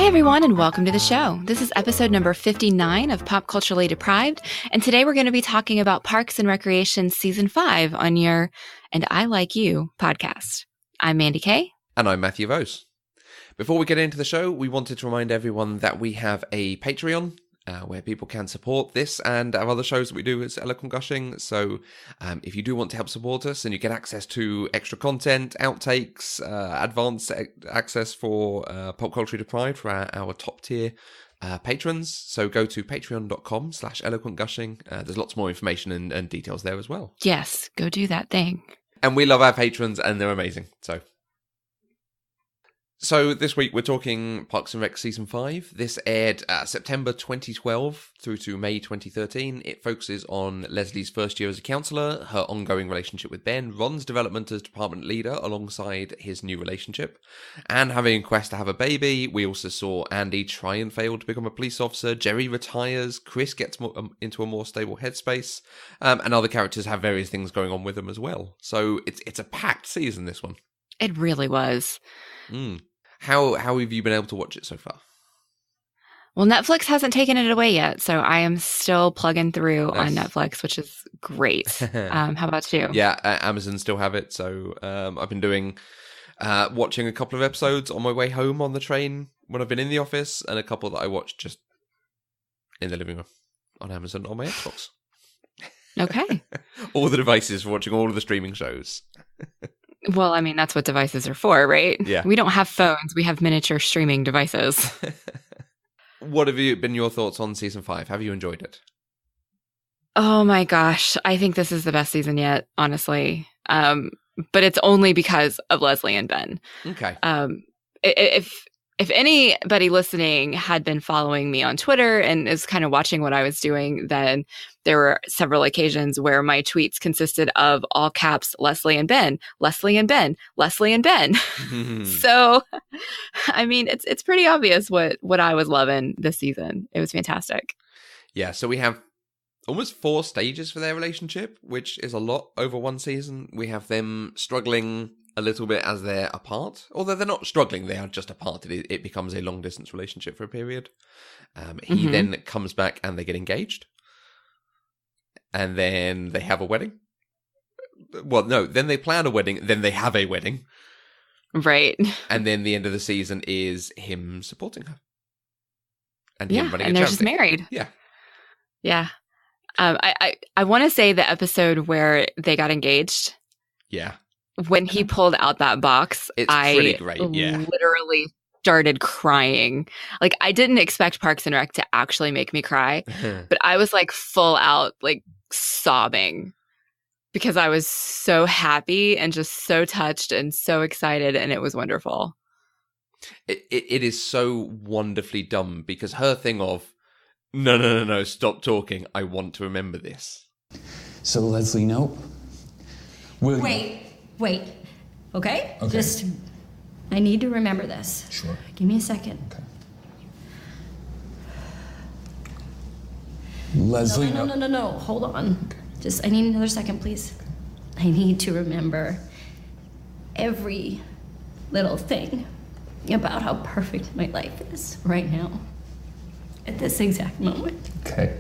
Hi, everyone, and welcome to the show. This is episode number 59 of Pop Culturally Deprived, and today we're going to be talking about Parks and Recreation Season 5 on your And I Like You podcast. I'm Mandy Kay. And I'm Matthew Vose. Before we get into the show, we wanted to remind everyone that we have a Patreon where people can support this and our other shows that we do as Eloquent Gushing. So if you do want to help support us and you get access to extra content, outtakes, advanced access for Pop Culture Deprived for our top tier patrons. So go to patreon.com/eloquentgushing. There's lots more information and details there as well. Yes, go do that thing. And we love our patrons and they're amazing. So this week we're talking Parks and Rec Season 5. This aired September 2012 through to May 2013. It focuses on Leslie's first year as a counsellor, her ongoing relationship with Ben, Ron's development as department leader alongside his new relationship, and having a quest to have a baby. We also saw Andy try and fail to become a police officer, Jerry retires, Chris gets into a more stable headspace, and other characters have various things going on with them as well. So it's a packed season, this one. It really was. How have you been able to watch it so far? Well, Netflix hasn't taken it away yet, so I am still plugging through Nice. on Netflix, which is great. How about you? Yeah, Amazon still have it. So I've been doing watching a couple of episodes on my way home on the train when I've been in the office, and a couple that I watched just in the living room on Amazon on my Xbox. Okay. All the devices for watching all of the streaming shows. Well, I mean, that's what devices are for, right? Yeah. We don't have phones. We have miniature streaming devices. What have been your thoughts on Season 5? Have you enjoyed it? Oh my gosh. I think this is the best season yet, honestly. But it's only because of Leslie and Ben. Okay. If anybody listening had been following me on Twitter and is kind of watching what I was doing, then there were several occasions where my tweets consisted of all caps, Leslie and Ben, Leslie and Ben, Leslie and Ben. So, I mean, it's pretty obvious what I was loving this season. It was fantastic. Yeah, so we have almost 4 stages for their relationship, which is a lot over one season. We have them struggling a little bit as they're apart, although they're not struggling, they are just apart. It becomes a long distance relationship for a period. He then comes back and they get engaged, and then they have a wedding. Well, no, then they plan a wedding, then they have a wedding, right? And then the end of the season is him supporting her, and him running and a they're charity. just married. Yeah. I want to say the episode where they got engaged. Yeah. When he pulled out that box, It's pretty great, yeah. Literally started crying. Like, I didn't expect Parks and Rec to actually make me cry, but I was like full out, like sobbing because I was so happy and just so touched and so excited, and it was wonderful. It is so wonderfully done because her thing of, no, stop talking, I want to remember this. So, Leslie, nope. Wait. Okay? Just, I need to remember this. Sure. Give me a second. Okay. Leslie, No. Hold on. Okay. Just, I need another second, please. I need to remember every little thing about how perfect my life is right now. At this exact moment. Okay.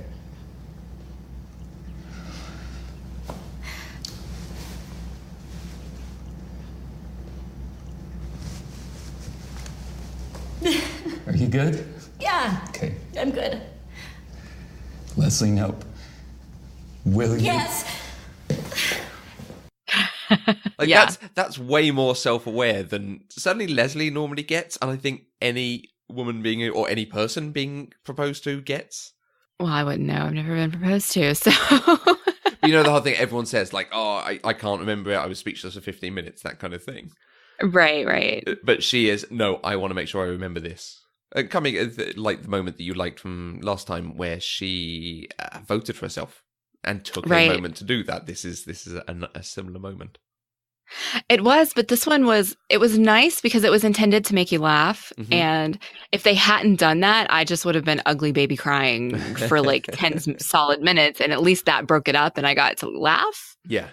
Are you good? Yeah. Okay. I'm good. Leslie, nope. Will you? Yes. That's way more self-aware than certainly Leslie normally gets, and I think any woman being, or any person being proposed to gets. Well, I wouldn't know. I've never been proposed to, so. You know the whole thing everyone says, like, oh, I can't remember it, I was speechless for 15 minutes, that kind of thing. Right. But she is, no, I want to make sure I remember this. Coming like the moment that you liked from last time, where she voted for herself and took a moment to do that. This is a similar moment. It was, but this one was nice because it was intended to make you laugh. Mm-hmm. And if they hadn't done that, I just would have been ugly baby crying for like 10 solid minutes. And at least that broke it up and I got to laugh. Yeah.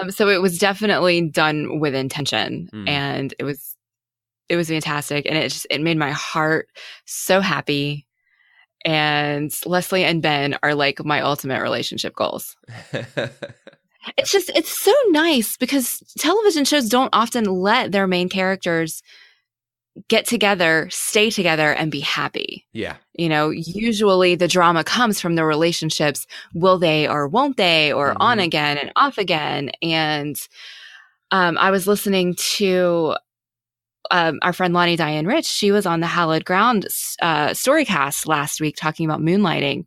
So it was definitely done with intention, and it was It was fantastic. And it made my heart so happy. And Leslie and Ben are like my ultimate relationship goals. It's so nice because television shows don't often let their main characters get together, stay together, and be happy. Yeah. You know, usually the drama comes from the relationships. Will they or won't they, or on again and off again. And I was listening to our friend Lonnie Diane Rich. She was on the Hallowed Ground Storycast last week talking about moonlighting.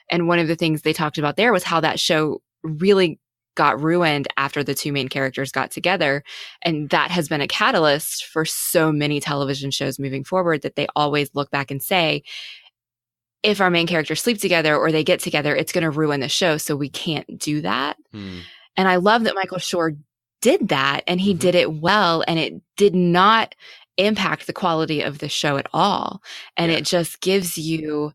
And one of the things they talked about there was how that show really got ruined after the two main characters got together. And that has been a catalyst for so many television shows moving forward, that they always look back and say, if our main characters sleep together or they get together, it's going to ruin the show. So we can't do that. And I love that Michael Schur did that, and he did it well, and it did not impact the quality of the show at all. And it just gives you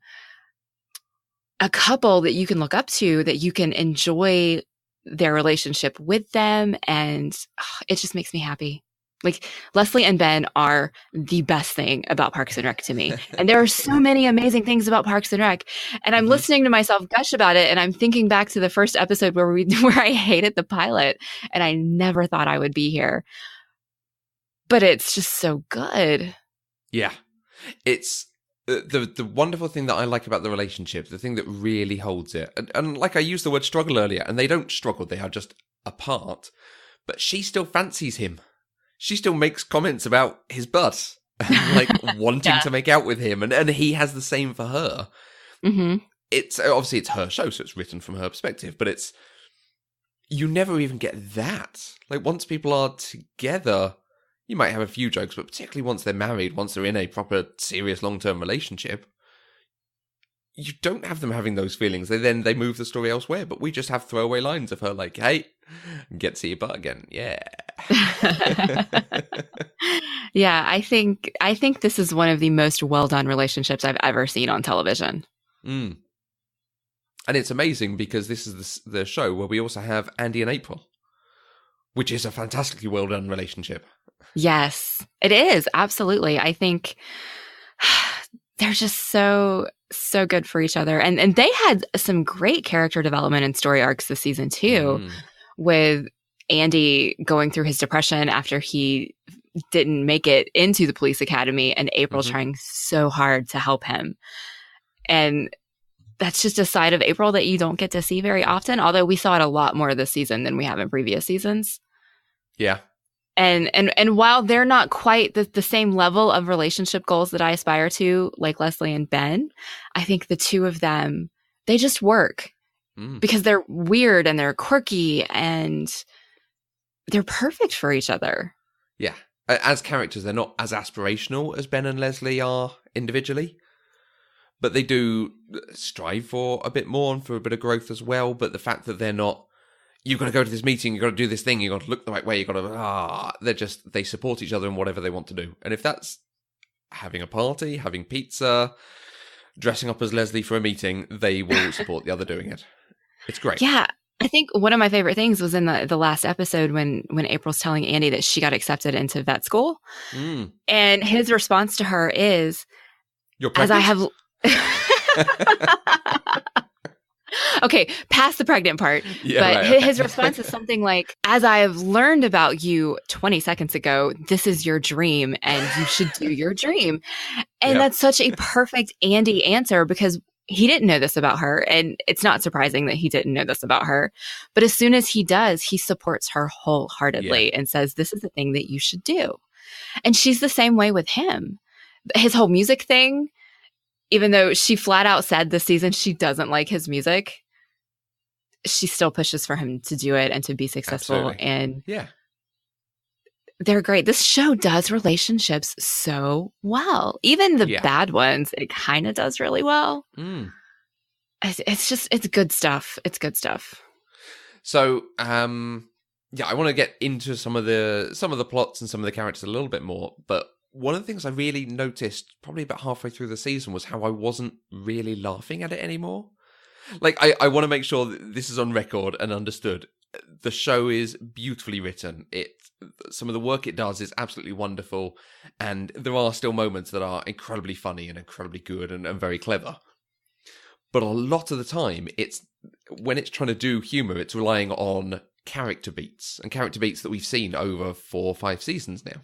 a couple that you can look up to, that you can enjoy their relationship with them. And it just makes me happy. Like, Leslie and Ben are the best thing about Parks and Rec to me. And there are so many amazing things about Parks and Rec. And I'm listening to myself gush about it. And I'm thinking back to the first episode where I hated the pilot, and I never thought I would be here. But it's just so good. Yeah. It's the wonderful thing that I like about the relationship, the thing that really holds it. And like I used the word struggle earlier, and they don't struggle, they are just apart. But she still fancies him. She still makes comments about his butt, and like wanting to make out with him, and he has the same for her. It's obviously it's her show, so it's written from her perspective, but you never even get that. Like, once people are together, you might have a few jokes, but particularly once they're married, once they're in a proper, serious, long-term relationship, you don't have them having those feelings. They move the story elsewhere, but we just have throwaway lines of her like, hey, get to see your butt again. Yeah. Yeah, I think this is one of the most well-done relationships I've ever seen on television. And it's amazing because this is the show where we also have Andy and April, which is a fantastically well-done relationship. Yes, it is. Absolutely. I think they're just so good for each other. And they had some great character development and story arcs this season too, with Andy going through his depression after he didn't make it into the police academy, and April trying so hard to help him. And that's just a side of April that you don't get to see very often, although we saw it a lot more this season than we have in previous seasons. Yeah. And while they're not quite the same level of relationship goals that I aspire to, like Leslie and Ben, I think the two of them, they just work because they're weird and they're quirky and they're perfect for each other. Yeah. As characters, they're not as aspirational as Ben and Leslie are individually, but they do strive for a bit more and for a bit of growth as well. But the fact that they're not, you've got to go to this meeting, you've got to do this thing, you've got to look the right way, you've got to, they support each other in whatever they want to do. And if that's having a party, having pizza, dressing up as Leslie for a meeting, they will support the other doing it. It's great. Yeah. I think one of my favorite things was in the last episode when April's telling Andy that she got accepted into vet school. And his response to her is, "You're pregnant?" As I have... Okay, past the pregnant part. Yeah, but right. His response is something like, as I have learned about you 20 seconds ago, this is your dream and you should do your dream. And that's such a perfect Andy answer because he didn't know this about her. And it's not surprising that he didn't know this about her. But as soon as he does, he supports her wholeheartedly and says, this is the thing that you should do. And she's the same way with him. His whole music thing, even though she flat out said this season she doesn't like his music, she still pushes for him to do it and to be successful. Absolutely. And yeah, they're great. This show does relationships so well. Even the bad ones, it kind of does really well. It's good stuff. It's good stuff. So, I want to get into some of the plots and some of the characters a little bit more. But one of the things I really noticed probably about halfway through the season was how I wasn't really laughing at it anymore. Like, I want to make sure that this is on record and understood. The show is beautifully written. Some of the work it does is absolutely wonderful, and there are still moments that are incredibly funny and incredibly good and very clever. But a lot of the time, when it's trying to do humour, it's relying on character beats that we've seen over 4 or 5 seasons now.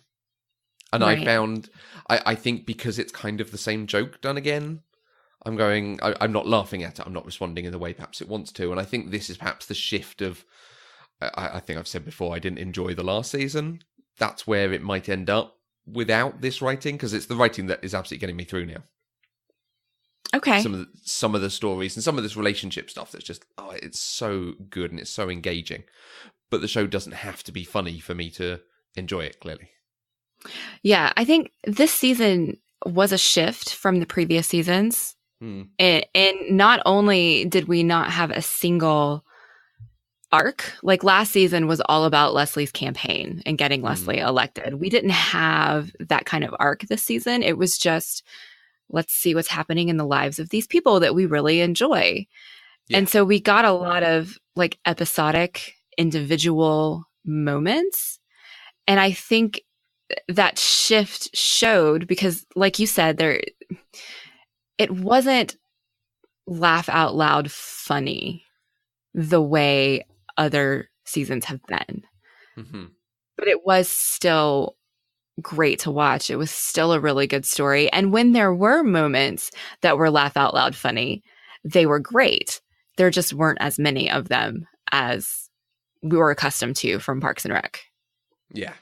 And right. I think because it's kind of the same joke done again, I'm not laughing at it. I'm not responding in the way perhaps it wants to. And I think this is perhaps the shift of, I think I've said before, I didn't enjoy the last season. That's where it might end up without this writing, because it's the writing that is absolutely getting me through now. Okay. Some of the stories and some of this relationship stuff that's just, it's so good and it's so engaging. But the show doesn't have to be funny for me to enjoy it, clearly. Yeah, I think this season was a shift from the previous seasons. And not only did we not have a single arc, like last season was all about Leslie's campaign and getting Leslie elected. We didn't have that kind of arc this season. It was just, let's see what's happening in the lives of these people that we really enjoy. Yeah. And so we got a lot of like episodic individual moments. And I think that shift showed because, like you said, it wasn't laugh out loud funny the way other seasons have been. Mm-hmm. But it was still great to watch. It was still a really good story. And when there were moments that were laugh out loud funny, they were great. There just weren't as many of them as we were accustomed to from Parks and Rec. Yeah.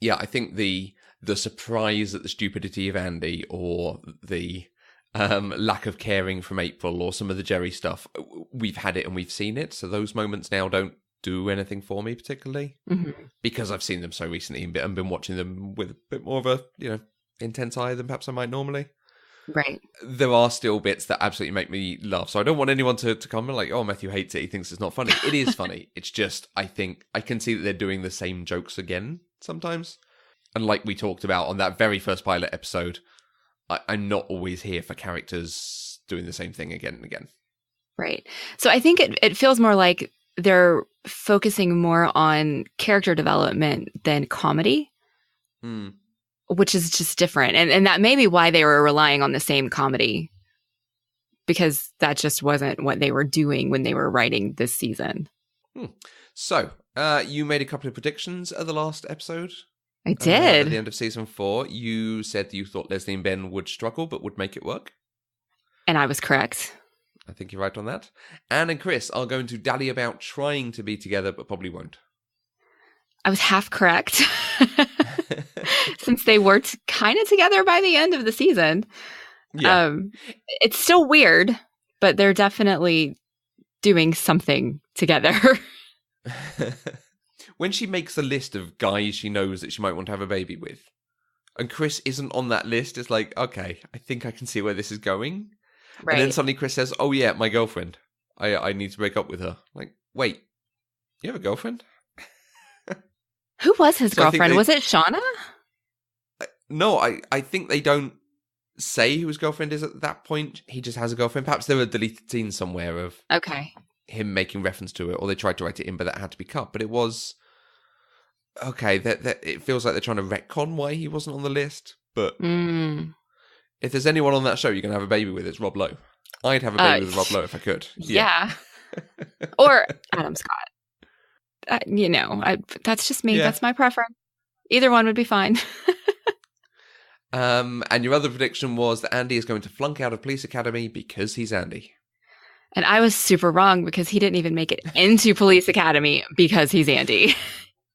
Yeah, I think the surprise at the stupidity of Andy, or the lack of caring from April, or some of the Jerry stuff, we've had it and we've seen it. So those moments now don't do anything for me particularly, because I've seen them so recently and been watching them with a bit more of a intense eye than perhaps I might normally. Right. There are still bits that absolutely make me laugh. So I don't want anyone to come and like, oh, Matthew hates it. He thinks it's not funny. It is funny. It's just, I think I can see that they're doing the same jokes again sometimes. And like we talked about on that very first pilot episode, I'm not always here for characters doing the same thing again and again. Right. So I think it feels more like they're focusing more on character development than comedy, which is just different. And that may be why they were relying on the same comedy, because that just wasn't what they were doing when they were writing this season. So you made a couple of predictions at the last episode. I did. At the end of season 4, you said that you thought Leslie and Ben would struggle but would make it work. And I was correct. I think you're right on that. Anne and Chris are going to dally about trying to be together but probably won't. I was half correct. Since they were kind of together by the end of the season. Yeah. It's still weird, but they're definitely doing something together. When she makes a list of guys she knows that she might want to have a baby with, and Chris isn't on that list, it's like, okay, I think I can see where this is going. Right. And then suddenly Chris says, oh yeah, my girlfriend. I need to break up with her. Like, wait, you have a girlfriend? Who was his girlfriend? Was it Shauna? No, I think they don't say who his girlfriend is at that point. He just has a girlfriend. Perhaps there were deleted scenes somewhere of him making reference to it, or they tried to write it in, but that had to be cut. But it was... okay, that it feels like they're trying to retcon why he wasn't on the list, but if there's anyone on that show you're going to have a baby with, it's Rob Lowe. I'd have a baby with Rob Lowe if I could. Yeah. Or Adam Scott. That's just me. Yeah. That's my preference. Either one would be fine. And your other prediction was that Andy is going to flunk out of Police Academy because he's Andy. And I was super wrong, because he didn't even make it into Police Academy because he's Andy.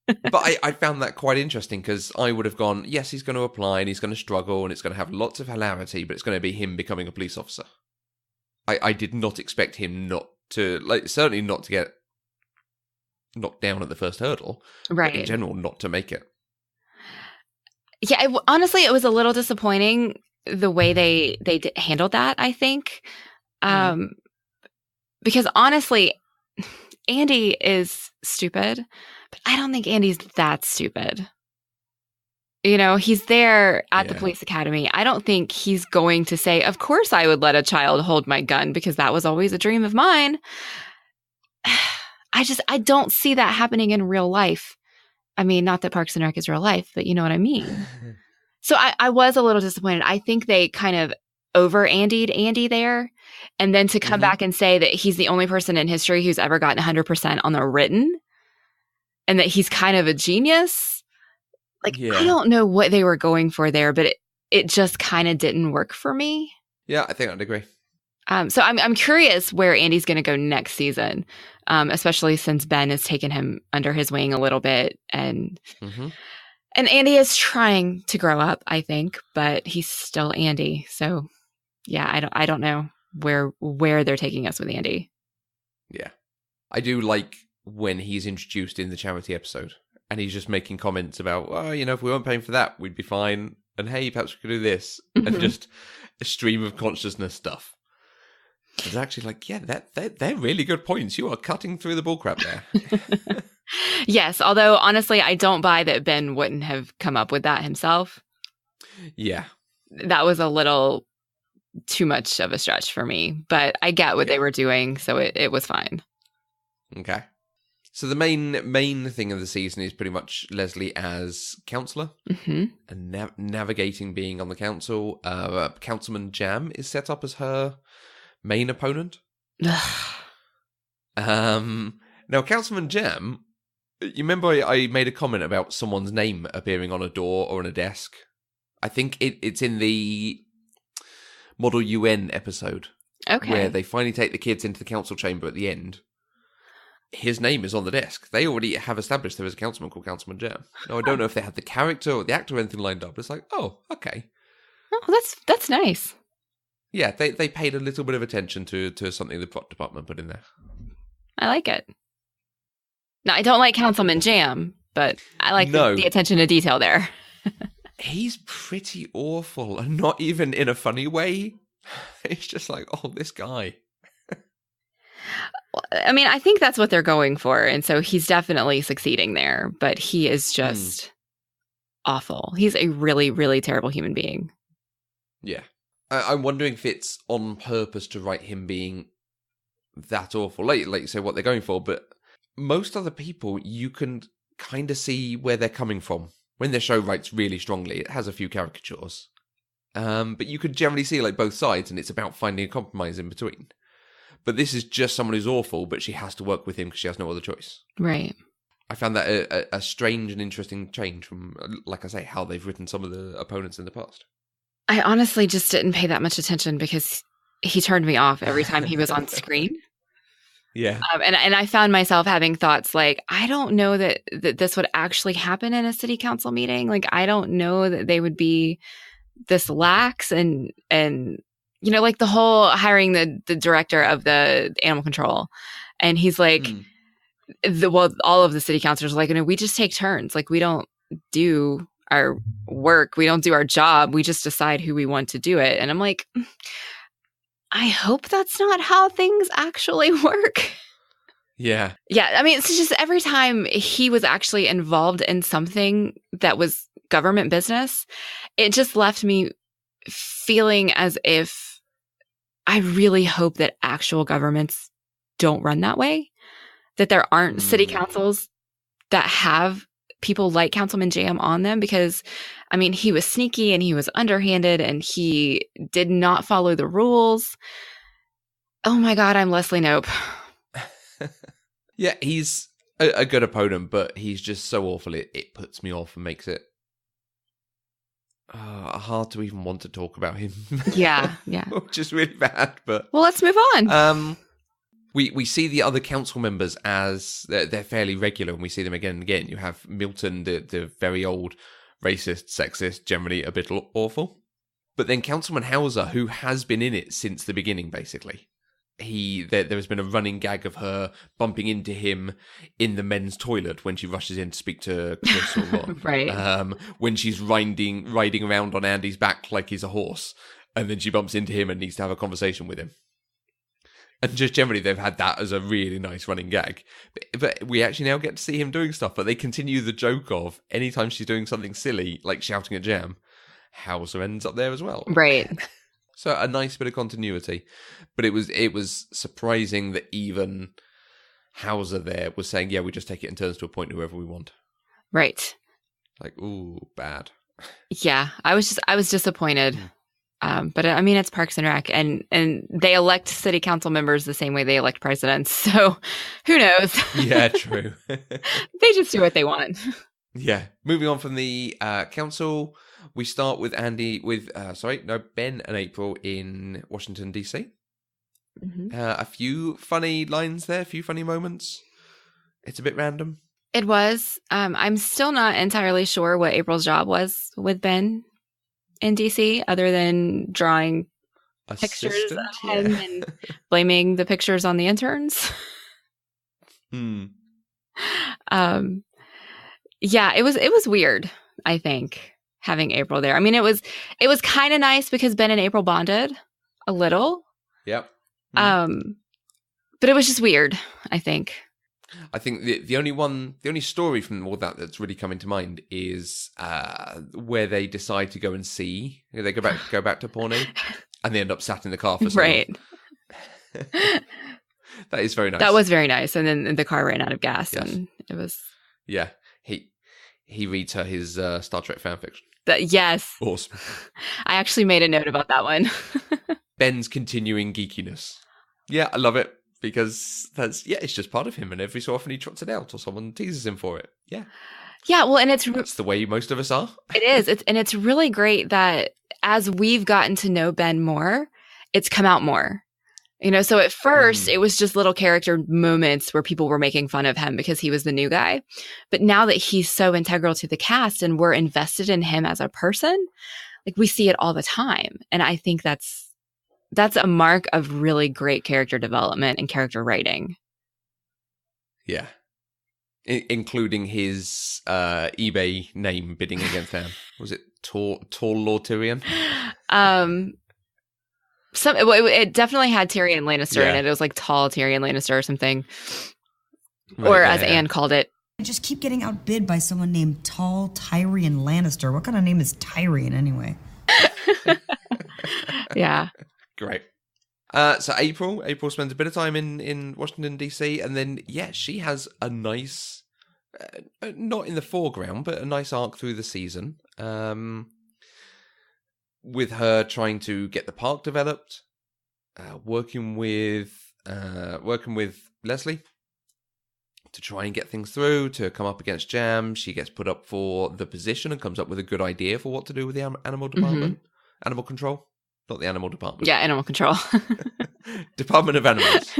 But I found that quite interesting, because I would have gone, yes, he's going to apply and he's going to struggle and it's going to have lots of hilarity, but it's going to be him becoming a police officer. I did not expect him certainly not to get knocked down at the first hurdle. Right. But in general, not to make it. Yeah, honestly, it was a little disappointing the way they handled that, I think. Because honestly, Andy is stupid. But I don't think Andy's that stupid. He's there at the police academy. I don't think he's going to say, of course I would let a child hold my gun because that was always a dream of mine. I don't see that happening in real life. I mean, not that Parks and Rec is real life, but you know what I mean. So I was a little disappointed. I think they kind of over-Andy'd Andy there. And then to come back and say that he's the only person in history who's ever gotten 100% on the written and that he's kind of a genius. Like, I don't know what they were going for there, but it just kind of didn't work for me. Yeah, I think I'd agree. So I'm curious where Andy's going to go next season, especially since Ben has taken him under his wing a little bit. And Andy is trying to grow up, I think, but he's still Andy. So yeah, I don't know where they're taking us with Andy. Yeah. I do like when he's introduced in the charity episode and he's just making comments about, well, you know, if we weren't paying for that, we'd be fine. And hey, perhaps we could do this. And just a stream of consciousness stuff. It's actually like, yeah, they're really good points. You are cutting through the bullcrap there. Yes, although honestly, I don't buy that Ben wouldn't have come up with that himself. Yeah. That was a little too much of a stretch for me, but I get what they were doing, so it was fine. Okay. So the main thing of the season is pretty much Leslie as counsellor and navigating being on the council. Councilman Jam is set up as her main opponent. Now, Councilman Jam, you remember I made a comment about someone's name appearing on a door or on a desk? I think it's in the Model UN episode. Okay. Where they finally take the kids into the council chamber at the end. His name is on the desk. They already have established there is a councilman called Councilman Jam. Now, I don't know if they had the character or the actor or anything lined up, but it's like, oh, okay. Oh, that's nice. Yeah, they paid a little bit of attention to something the plot department put in there. I like it. Now, I don't like Councilman Jam, but I like the attention to detail there. He's pretty awful, and not even in a funny way. It's just like, oh, this guy. I mean, I think that's what they're going for, and so he's definitely succeeding there, but he is just awful. He's a really, really terrible human being. Yeah. I'm wondering if it's on purpose to write him being that awful. Like you say, what they're going for, but most other people, you can kind of see where they're coming from. When their show writes really strongly, it has a few caricatures. But you could generally see like both sides, and it's about finding a compromise in between. But this is just someone who's awful, but she has to work with him because she has no other choice. Right. I found that a strange and interesting change from, like I say, how they've written some of the opponents in the past. I honestly just didn't pay that much attention because he turned me off every time he was on screen. Yeah. And I found myself having thoughts like, I don't know that this would actually happen in a city council meeting. Like, I don't know that they would be this lax and you know, like the whole hiring the director of the animal control. And he's like, all of the city councilors are like, no, we just take turns. Like, we don't do our work. We don't do our job. We just decide who we want to do it. And I'm like, I hope that's not how things actually work. Yeah. Yeah. I mean, it's just every time he was actually involved in something that was government business, it just left me feeling as if I really hope that actual governments don't run that way, that there aren't city councils that have people like Councilman Jam on them, because I mean, he was sneaky and he was underhanded and he did not follow the rules. Oh my God, I'm Leslie Knope. Yeah, he's a good opponent, but he's just so awful. It puts me off and makes it hard to even want to talk about him. Yeah. Which is really bad, but... Well, let's move on. We see the other council members as they're fairly regular, and we see them again and again. You have Milton, the very old racist, sexist, generally a bit awful. But then Councilman Hauser, who has been in it since the beginning, basically. There has been a running gag of her bumping into him in the men's toilet when she rushes in to speak to Chris or Ron. Right. When she's riding around on Andy's back like he's a horse, and then she bumps into him and needs to have a conversation with him. And just generally, they've had that as a really nice running gag. But we actually now get to see him doing stuff. But they continue the joke of anytime she's doing something silly, like shouting at Jam, Hauser ends up there as well. Right. So a nice bit of continuity. But it was surprising that even Hauser there was saying, yeah, we just take it in turns to appoint whoever we want. Right. Like, ooh, bad. Yeah, I was disappointed. But I mean, it's Parks and Rec, and they elect city council members the same way they elect presidents. So who knows? Yeah, true. They just do what they want. Yeah. Moving on from the council, we start with Ben and April in Washington, D.C. Mm-hmm. A few funny lines there, a few funny moments. It's a bit random. It was. I'm still not entirely sure what April's job was with Ben in DC, other than drawing pictures of him and blaming the pictures on the interns. Yeah, it was weird, I think, having April there. I mean, it was kind of nice because Ben and April bonded a little. Yep. But it was just weird, I think. I think the only story from all that that's really coming to mind is where they decide to go and see. They go back to Pawnee, and they end up sat in the car for so right. long. That is very nice. That was very nice. And then the car ran out of gas, and it was. Yeah, he reads her his Star Trek fanfiction. Yes, Awesome. I actually made a note about that one. Ben's continuing geekiness. Yeah, I love it. Because it's just part of him, and every so often he trots it out, or someone teases him for it. Yeah, well, and that's the way most of us are. It is. It's really great that as we've gotten to know Ben more, it's come out more. So at first it was just little character moments where people were making fun of him because he was the new guy, but now that he's so integral to the cast and we're invested in him as a person, like we see it all the time, and I think that's a mark of really great character development and character writing. Yeah. Including his eBay name bidding against them. Was it Tall Lord Tyrion? It definitely had Tyrion Lannister in it. It was like Tall Tyrion Lannister or something. Right, or as Anne called it. I just keep getting outbid by someone named Tall Tyrion Lannister. What kind of name is Tyrion anyway? Yeah. Great. So April spends a bit of time in Washington, D.C., and then, she has a nice, not in the foreground, but a nice arc through the season, with her trying to get the park developed, working with Leslie to try and get things through, to come up against Jam. She gets put up for the position and comes up with a good idea for what to do with the animal department, animal control. Not the animal department. Yeah, animal control. Department of Animals.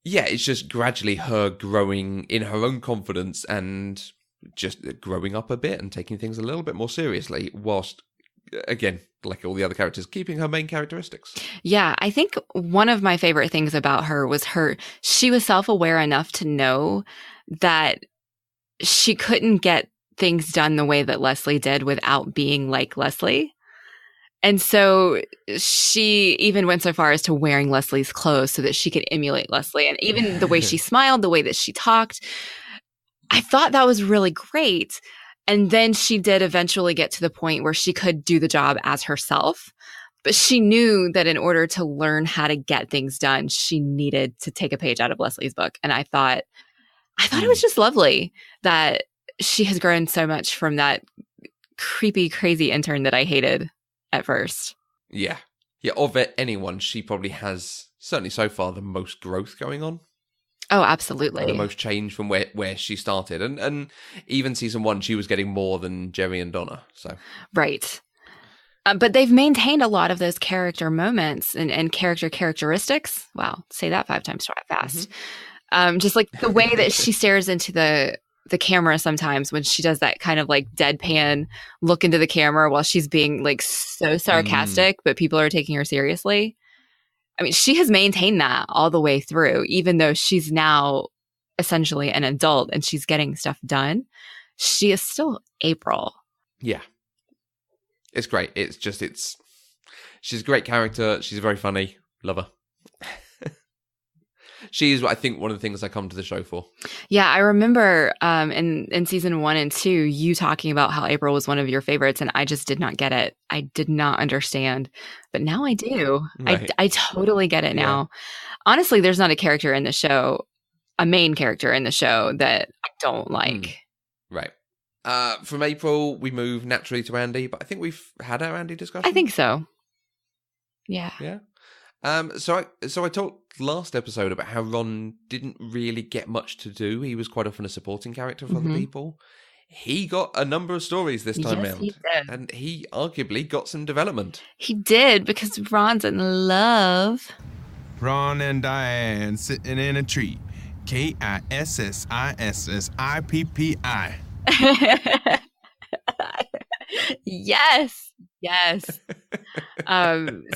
It's just gradually her growing in her own confidence and just growing up a bit and taking things a little bit more seriously, whilst, again, like all the other characters, keeping her main characteristics. Yeah, I think one of my favorite things about her was she was self-aware enough to know that she couldn't get things done the way that Leslie did without being like Leslie. And so she even went so far as to wearing Leslie's clothes so that she could emulate Leslie. And even the way she smiled, the way that she talked, I thought that was really great. And then she did eventually get to the point where she could do the job as herself. But she knew that in order to learn how to get things done, she needed to take a page out of Leslie's book. And I thought it was just lovely that she has grown so much from that creepy, crazy intern that I hated at first. Yeah. Of anyone, she probably has, certainly so far, the most growth going on. Oh, absolutely. The most change from where she started. And even season 1, she was getting more than Jerry and Donna. So right. But they've maintained a lot of those character moments and characteristics. Wow, say that 5 times fast. Just like the way that she stares into the camera sometimes when she does that kind of like deadpan look into the camera while she's being like so sarcastic, but people are taking her seriously. I mean, she has maintained that all the way through, even though she's now essentially an adult and she's getting stuff done. She is still April. Yeah. It's great. She's a great character. She's very funny. Love her. She's, I think, one of the things I come to the show for. Yeah, I remember in season 1 and 2, you talking about how April was one of your favorites, and I just did not get it. I did not understand, but now I do. Right. I totally get it now. Honestly, there's not a character in the show, a main character in the show, that I don't like. Right. From April, we move naturally to Andy, but I think we've had our Andy discussion. I think so. Yeah. Yeah. So I talked last episode about how Ron didn't really get much to do. He was quite often a supporting character for other people. He got a number of stories this time round. He did. And he arguably got some development. He did, because Ron's in love. Ron and Diane sitting in a tree. KISSISSIPPI. Yes.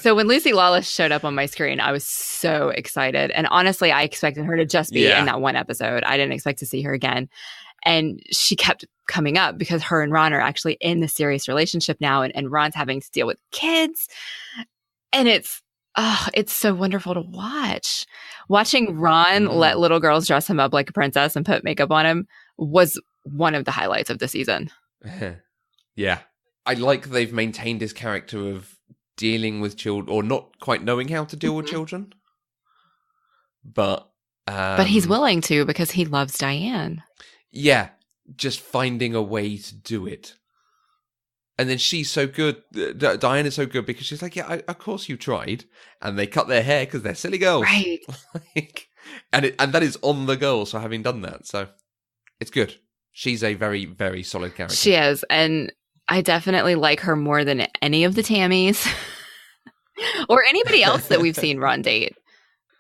So when Lucy Lawless showed up on my screen, I was so excited. And honestly, I expected her to just be in that one episode. I didn't expect to see her again. And she kept coming up because her and Ron are actually in the serious relationship now. And Ron's having to deal with kids. And it's so wonderful to watch. Watching Ron let little girls dress him up like a princess and put makeup on him was one of the highlights of the season. Yeah. I like they've maintained his character of dealing with children, or not quite knowing how to deal with children. But he's willing to, because he loves Diane. Yeah. Just finding a way to do it. And then she's so good. Diane is so good because she's like, yeah, of course you tried. And they cut their hair because they're silly girls. Right. and that is on the girls for having done that. So it's good. She's a very, very solid character. She is. And I definitely like her more than any of the Tammys or anybody else that we've seen Ron date.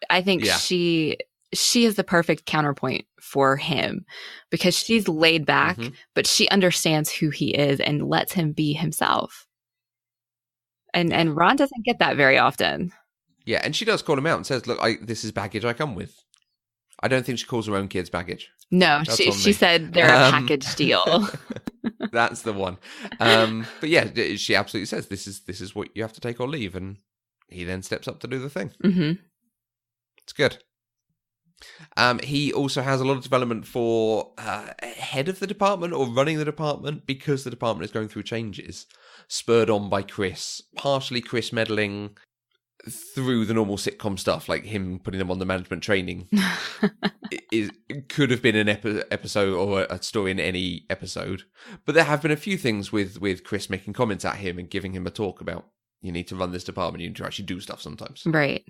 I think she is the perfect counterpoint for him because she's laid back, but she understands who he is and lets him be himself. And Ron doesn't get that very often. Yeah, and she does call him out and says, look, this is baggage I come with. I don't think she calls her own kids baggage. No, she said they're a package deal. That's the one. But yeah, she absolutely says this is what you have to take or leave, and he then steps up to do the thing. It's good. He also has a lot of development for head of the department or running the department because the department is going through changes, spurred on by Chris. Partially Chris meddling through the normal sitcom stuff, like him putting them on the management training. It could have been an episode or a story in any episode. But there have been a few things with Chris making comments at him and giving him a talk about, you need to run this department, you need to actually do stuff sometimes. Right.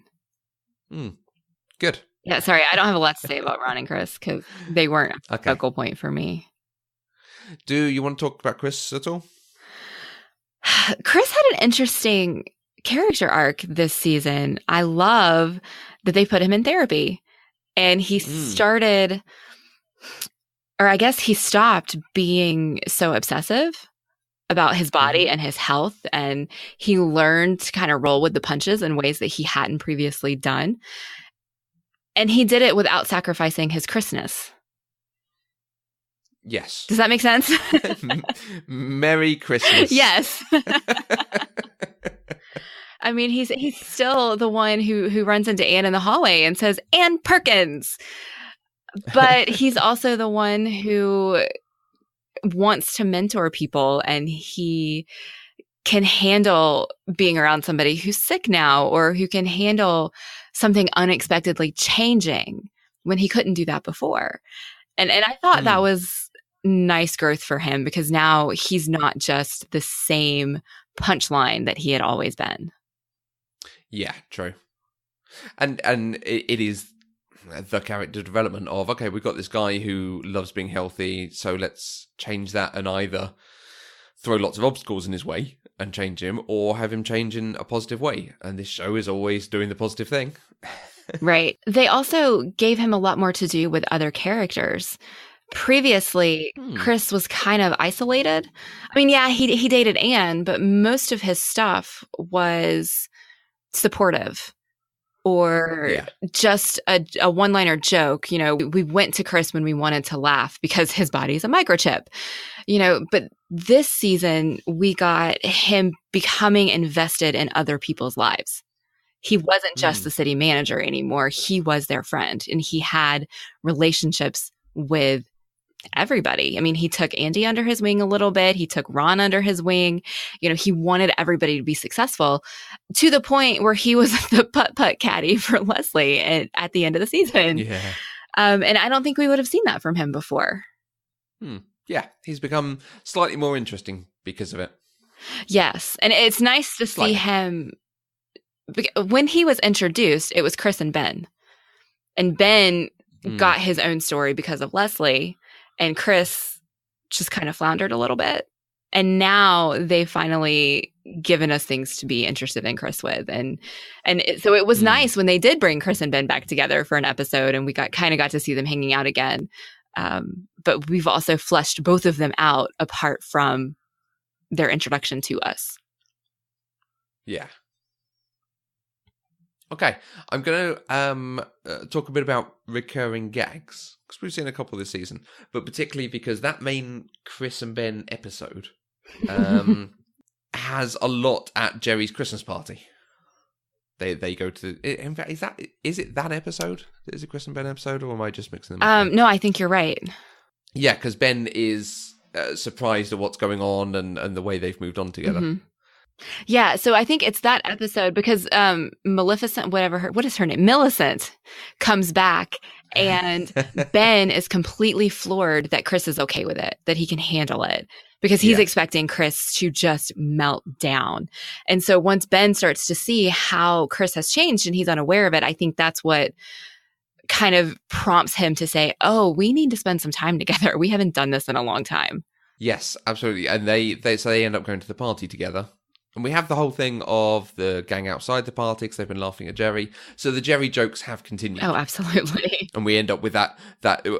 Good. Yeah, sorry, I don't have a lot to say about Ron and Chris because they weren't a focal point for me. Do you want to talk about Chris at all? Chris had an interesting character arc this season. I love that they put him in therapy. And he started, or I guess he stopped being so obsessive about his body and his health. And he learned to kind of roll with the punches in ways that he hadn't previously done. And he did it without sacrificing his Christness. Yes. Does that make sense? Merry Christmas. Yes. I mean, he's still the one who runs into Anne in the hallway and says, Anne Perkins. But he's also the one who wants to mentor people, and he can handle being around somebody who's sick now or who can handle something unexpectedly changing when he couldn't do that before. And I thought that was nice growth for him because now he's not just the same punchline that he had always been. Yeah, true. And it is the character development of, okay, we've got this guy who loves being healthy, so let's change that and either throw lots of obstacles in his way and change him, or have him change in a positive way. And this show is always doing the positive thing. Right. They also gave him a lot more to do with other characters. Previously, Chris was kind of isolated. I mean, yeah, he dated Anne, but most of his stuff was supportive or just a one-liner joke. You know, we went to Chris when we wanted to laugh because his body's a microchip, you know, but this season we got him becoming invested in other people's lives. He wasn't just the city manager anymore. He was their friend, and he had relationships with everybody. I mean, he took Andy under his wing a little bit. He took Ron under his wing. You know, he wanted everybody to be successful to the point where he was the putt-putt caddy for Leslie at the end of the season. Yeah. And I don't think we would have seen that from him before. Yeah, he's become slightly more interesting because of it. Yes. And it's nice to see him. When he was introduced, it was Chris and Ben. And Ben got his own story because of Leslie. And Chris just kind of floundered a little bit. And now they've finally given us things to be interested in Chris with. So it was nice when they did bring Chris and Ben back together for an episode, and we got to see them hanging out again. But we've also fleshed both of them out apart from their introduction to us. Yeah. Okay, I'm going to talk a bit about recurring gags, because we've seen a couple this season, but particularly because that main Chris and Ben episode has a lot at Jerry's Christmas party. They go to. In fact, is it that episode? Is it Chris and Ben episode, or am I just mixing them up? No, I think you're right. Yeah, because Ben is surprised at what's going on and the way they've moved on together. Mm-hmm. Yeah, so I think it's that episode because Maleficent, what is her name? Millicent comes back, and Ben is completely floored that Chris is okay with it, that he can handle it, because he's expecting Chris to just melt down. And so once Ben starts to see how Chris has changed and he's unaware of it, I think that's what kind of prompts him to say, oh, we need to spend some time together. We haven't done this in a long time. Yes, absolutely. And they end up going to the party together. And we have the whole thing of the gang outside the party because they've been laughing at Jerry. So the Jerry jokes have continued. Oh, absolutely. And we end up with that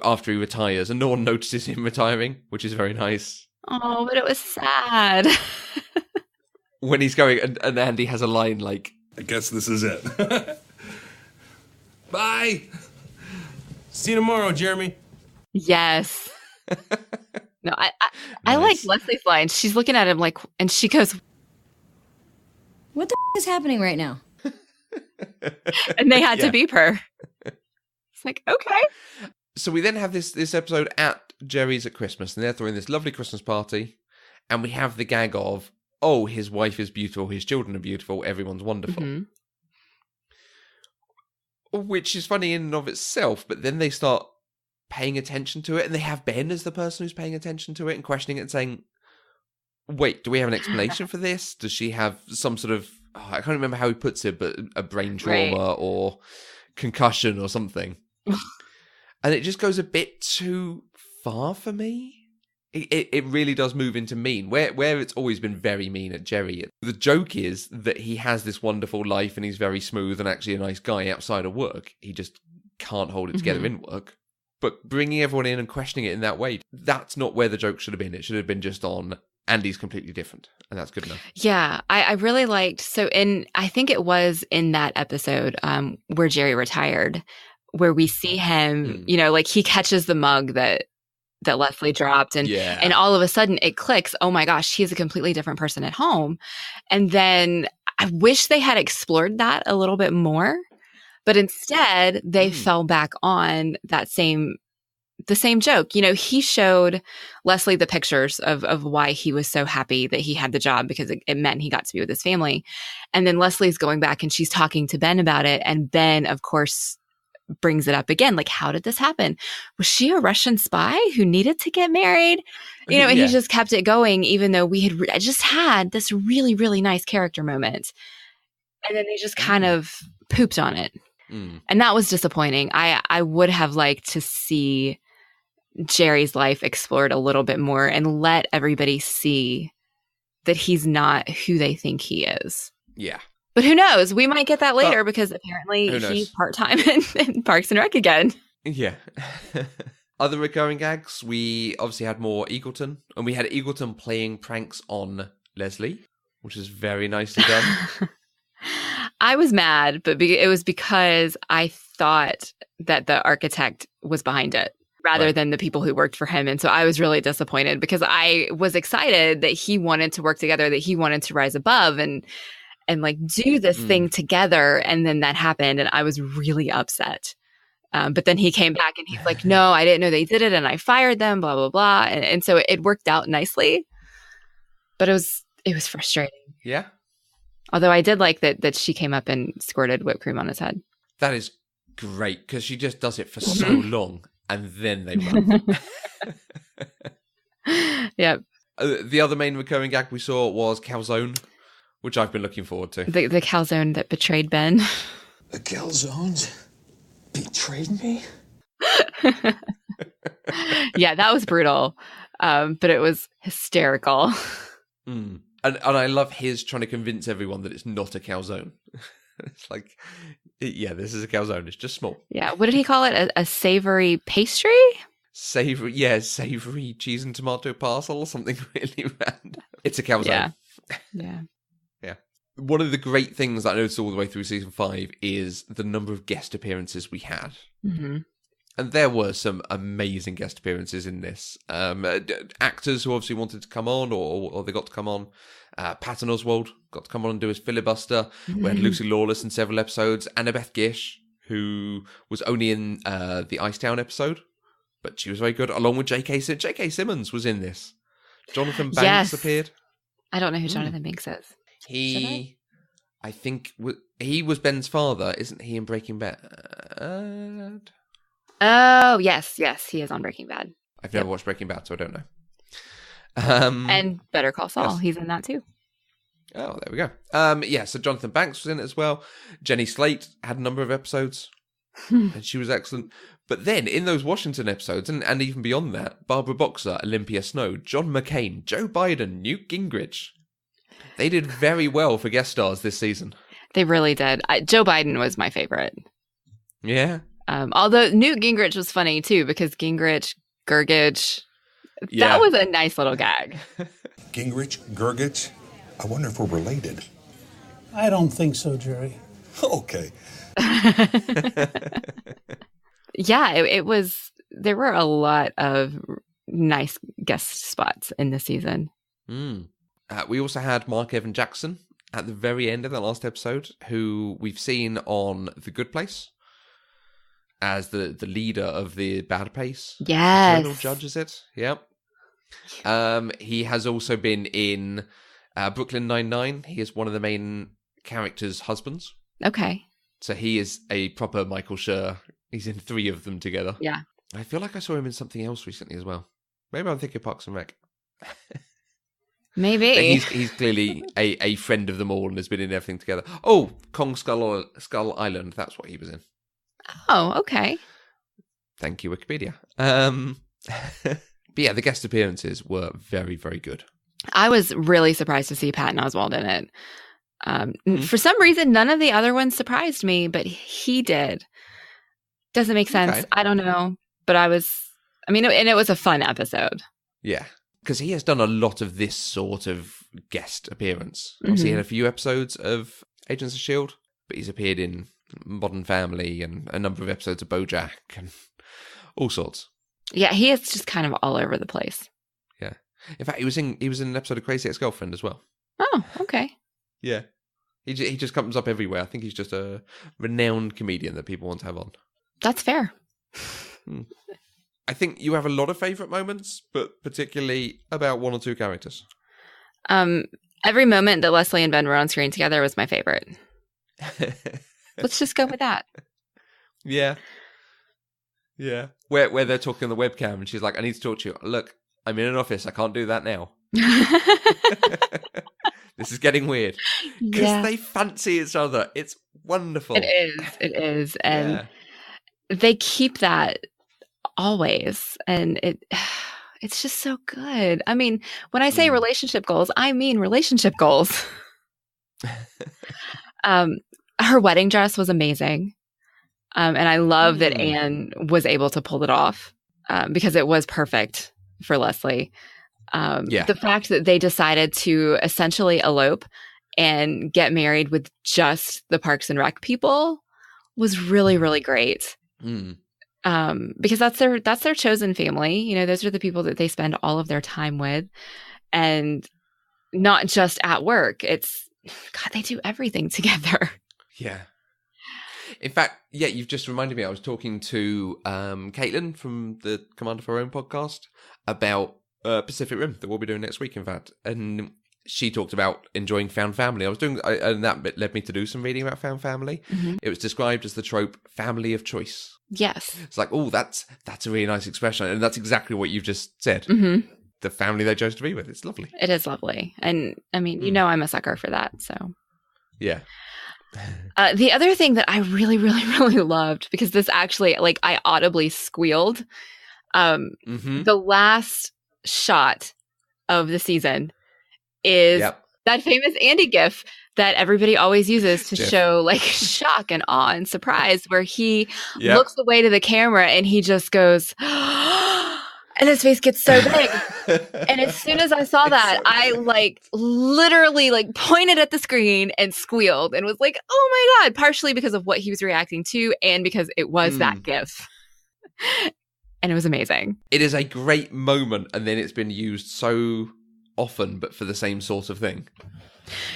after he retires, and no one notices him retiring, which is very nice. Oh, but it was sad. When he's going, and Andy has a line like, I guess this is it. Bye. See you tomorrow, Jeremy. Yes. No, I like Leslie's line. She's looking at him like, and she goes, What the is happening right now? and they had to beep her. It's like, okay. So we then have this episode at Jerry's at Christmas, and they're throwing this lovely Christmas party, and we have the gag of, oh, his wife is beautiful, his children are beautiful, everyone's wonderful. Mm-hmm. Which is funny in and of itself, but then they start paying attention to it, and they have Ben as the person who's paying attention to it and questioning it and saying, wait, do we have an explanation for this? Does she have some sort of, I can't remember how he puts it, but a brain trauma or concussion or something? And it just goes a bit too far for me. It really does move into mean, where it's always been very mean at Jerry. The joke is that he has this wonderful life and he's very smooth and actually a nice guy outside of work. He just can't hold it together in work. But bringing everyone in and questioning it in that way, that's not where the joke should have been. It should have been just on Andy's completely different, and that's good enough. Yeah, I really liked, I think it was in that episode where Jerry retired, where we see him, like he catches the mug that Leslie dropped, and all of a sudden it clicks, oh my gosh, he's a completely different person at home. And then I wish they had explored that a little bit more, but instead they fell back on the same joke. He showed Leslie the pictures of why he was so happy that he had the job, because it meant he got to be with his family. And then Leslie's going back and she's talking to Ben about it. And Ben, of course, brings it up again. Like, how did this happen? Was she a Russian spy who needed to get married? And he just kept it going, even though we had just had this really, really nice character moment. And then they just kind of pooped on it. And that was disappointing. I would have liked to see Jerry's life explored a little bit more and let everybody see that he's not who they think he is. Yeah. But who knows? We might get that later, because apparently he's part-time in Parks and Rec again. Yeah. Other recurring gags, we obviously had more Eagleton, and we had Eagleton playing pranks on Leslie, which is very nicely done. I was mad, but it was because I thought that the architect was behind it rather than the people who worked for him. And so I was really disappointed, because I was excited that he wanted to work together, that he wanted to rise above. And and like do this thing together. And then that happened, and I was really upset. But then he came back and he's like, no, I didn't know they did it, and I fired them, blah, blah, blah. And so it worked out nicely, but it was frustrating. Yeah. Although I did like that she came up and squirted whipped cream on his head. That is great, because she just does it for so long, and then they run. Yep. The other main recurring gag we saw was calzone, which I've been looking forward to. The calzone that betrayed Ben. The calzones betrayed me? Yeah, that was brutal. But it was hysterical. And I love his trying to convince everyone that it's not a calzone. It's like, yeah, this is a calzone. It's just small. Yeah. What did he call it? A savory pastry? Savory cheese and tomato parcel or something really random. It's a calzone. Yeah. Yeah. One of the great things that I noticed all the way through season 5 is the number of guest appearances we had. Mm-hmm. And there were some amazing guest appearances in this. Actors who obviously wanted to come on, or they got to come on. Patton Oswalt got to come on and do his filibuster. We had Lucy Lawless in several episodes. Annabeth Gish, who was only in the Icetown episode, but she was very good, along with J.K. J.K. Simmons was in this. Jonathan Banks appeared. I don't know who Jonathan Banks is. I think he was Ben's father, isn't he, in Breaking Bad? Oh, yes, he is on Breaking Bad. I've never watched Breaking Bad, so I don't know. And Better Call Saul, he's in that too. Oh, there we go. So Jonathan Banks was in it as well. Jenny Slate had a number of episodes, and she was excellent. But then, in those Washington episodes, and even beyond that, Barbara Boxer, Olympia Snow, John McCain, Joe Biden, Newt Gingrich. They did very well for guest stars this season. They really did. Joe Biden was my favorite. Yeah. Although Newt Gingrich was funny too, because Gingrich, Gergich, that was a nice little gag. Gingrich, Gergich, I wonder if we're related. I don't think so, Jerry. Okay. Yeah, it was, there were a lot of nice guest spots in this season. We also had Mark Evan Jackson at the very end of the last episode, who we've seen on The Good Place as the leader of the Bad Place. Yes. Eternal Judge, is it? Yep. He has also been in Brooklyn Nine-Nine. He is one of the main characters' husbands. Okay. So he is a proper Michael Schur. He's in 3 of them together. Yeah. I feel like I saw him in something else recently as well. Maybe I'm thinking Parks and Rec. Maybe. He's clearly a friend of them all and has been in everything together. Oh, Kong Skull Island. That's what he was in. Oh, okay. Thank you, Wikipedia. But yeah, the guest appearances were very, very good. I was really surprised to see Patton Oswalt in it. For some reason, none of the other ones surprised me, but he did. Doesn't make sense. Okay. I don't know. But and it was a fun episode. Yeah, because he has done a lot of this sort of guest appearance. Obviously, he had a few episodes of Agents of S.H.I.E.L.D., but he's appeared in Modern Family and a number of episodes of BoJack and all sorts. Yeah, he is just kind of all over the place. Yeah. In fact, he was in an episode of Crazy Ex-Girlfriend as well. Oh, okay. Yeah. He just comes up everywhere. I think he's just a renowned comedian that people want to have on. That's fair. I think you have a lot of favourite moments, but particularly about 1 or 2 characters. Every moment that Leslie and Ben were on screen together was my favorite. Let's just go with that. Yeah. Yeah. Where they're talking on the webcam and she's like, I need to talk to you. Look, I'm in an office. I can't do that now. This is getting weird. Because they fancy each other. It's wonderful. It is. And they keep that always. And it's just so good. I mean, when I say relationship goals, I mean relationship goals. Her wedding dress was amazing. And I love that Anne was able to pull it off because it was perfect for Leslie. The fact that they decided to essentially elope and get married with just the Parks and Rec people was really, really great. Because that's their chosen family. You know, those are the people that they spend all of their time with, and not just at work. It's God, they do everything together. Yeah. In fact, yeah, you've just reminded me. I was talking to Caitlin from the Commander for Our Own podcast about Pacific Rim that we'll be doing next week, in fact. And she talked about enjoying found family. And that bit led me to do some reading about found family. Mm-hmm. It was described as the trope family of choice. Yes. It's like, oh, that's a really nice expression. And that's exactly what you've just said. Mm-hmm. The family they chose to be with. It's lovely. It is lovely. And I mean, you know, I'm a sucker for that. So, yeah. The other thing that I really, really, really loved, because this actually, like, I audibly squealed. The last shot of the season is that famous Andy gif that everybody always uses to show like shock and awe and surprise, where he looks away to the camera and he just goes, and his face gets so big. And as soon as I saw that, I like literally like pointed at the screen and squealed and was like, oh my God, partially because of what he was reacting to and because it was that gif. And it was amazing. It is a great moment, and then it's been used so often, but for the same sort of thing.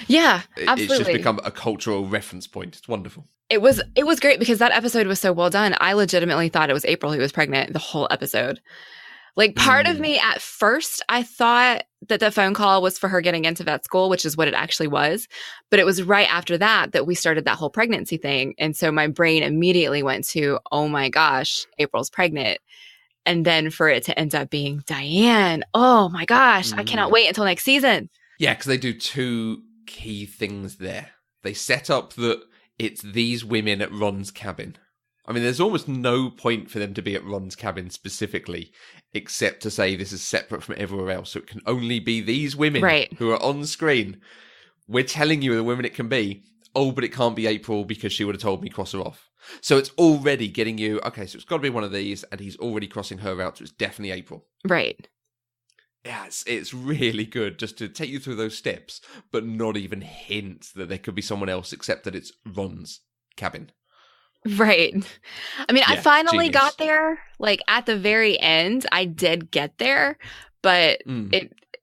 Yeah, absolutely. It's just become a cultural reference point. It's wonderful. It was great because that episode was so well done. I legitimately thought it was April who was pregnant the whole episode. Like, part of me at first, I thought that the phone call was for her getting into vet school, which is what it actually was. But it was right after that we started that whole pregnancy thing. And so my brain immediately went to, oh my gosh, April's pregnant. And then for it to end up being Diane, oh my gosh, I cannot wait until next season. Yeah, because they do two key things there. They set up that it's these women at Ron's cabin. I mean, there's almost no point for them to be at Ron's cabin specifically, except to say this is separate from everywhere else. So it can only be these women who are on screen. We're telling you the women it can be. Oh, but it can't be April because she would have told me cross her off. So it's already getting you, okay, so it's got to be one of these, and he's already crossing her out, so it's definitely April. Right. Yeah, it's really good just to take you through those steps, but not even hint that there could be someone else except that it's Ron's cabin. Right. I mean, I finally genius. got there. Like, at the very end, I did get there, but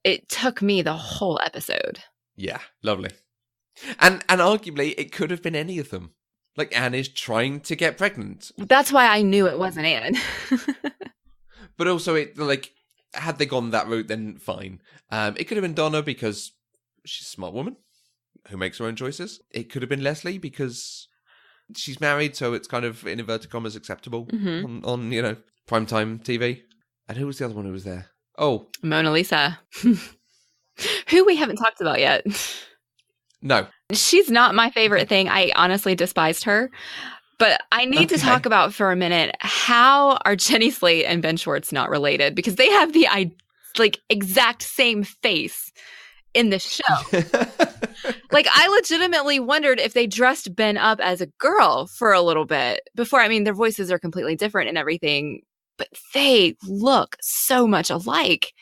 it took me the whole episode. Yeah, lovely. And arguably, it could have been any of them. Like, Anne is trying to get pregnant. That's why I knew it wasn't Anne. But also, it like, had they gone that route, then fine. It could have been Donna because she's a smart woman who makes her own choices. It could have been Leslie because she's married, so it's kind of, in inverted commas, acceptable on you know, primetime TV. And who was the other one who was there? Oh, Mona Lisa. Who we haven't talked about yet. No. She's not my favorite thing. I honestly despised her. But I need to talk about for a minute, how are Jenny Slate and Ben Schwartz not related? Because they have the like exact same face in the show. Like, I legitimately wondered if they dressed Ben up as a girl for a little bit before. I mean, their voices are completely different and everything, but they look so much alike.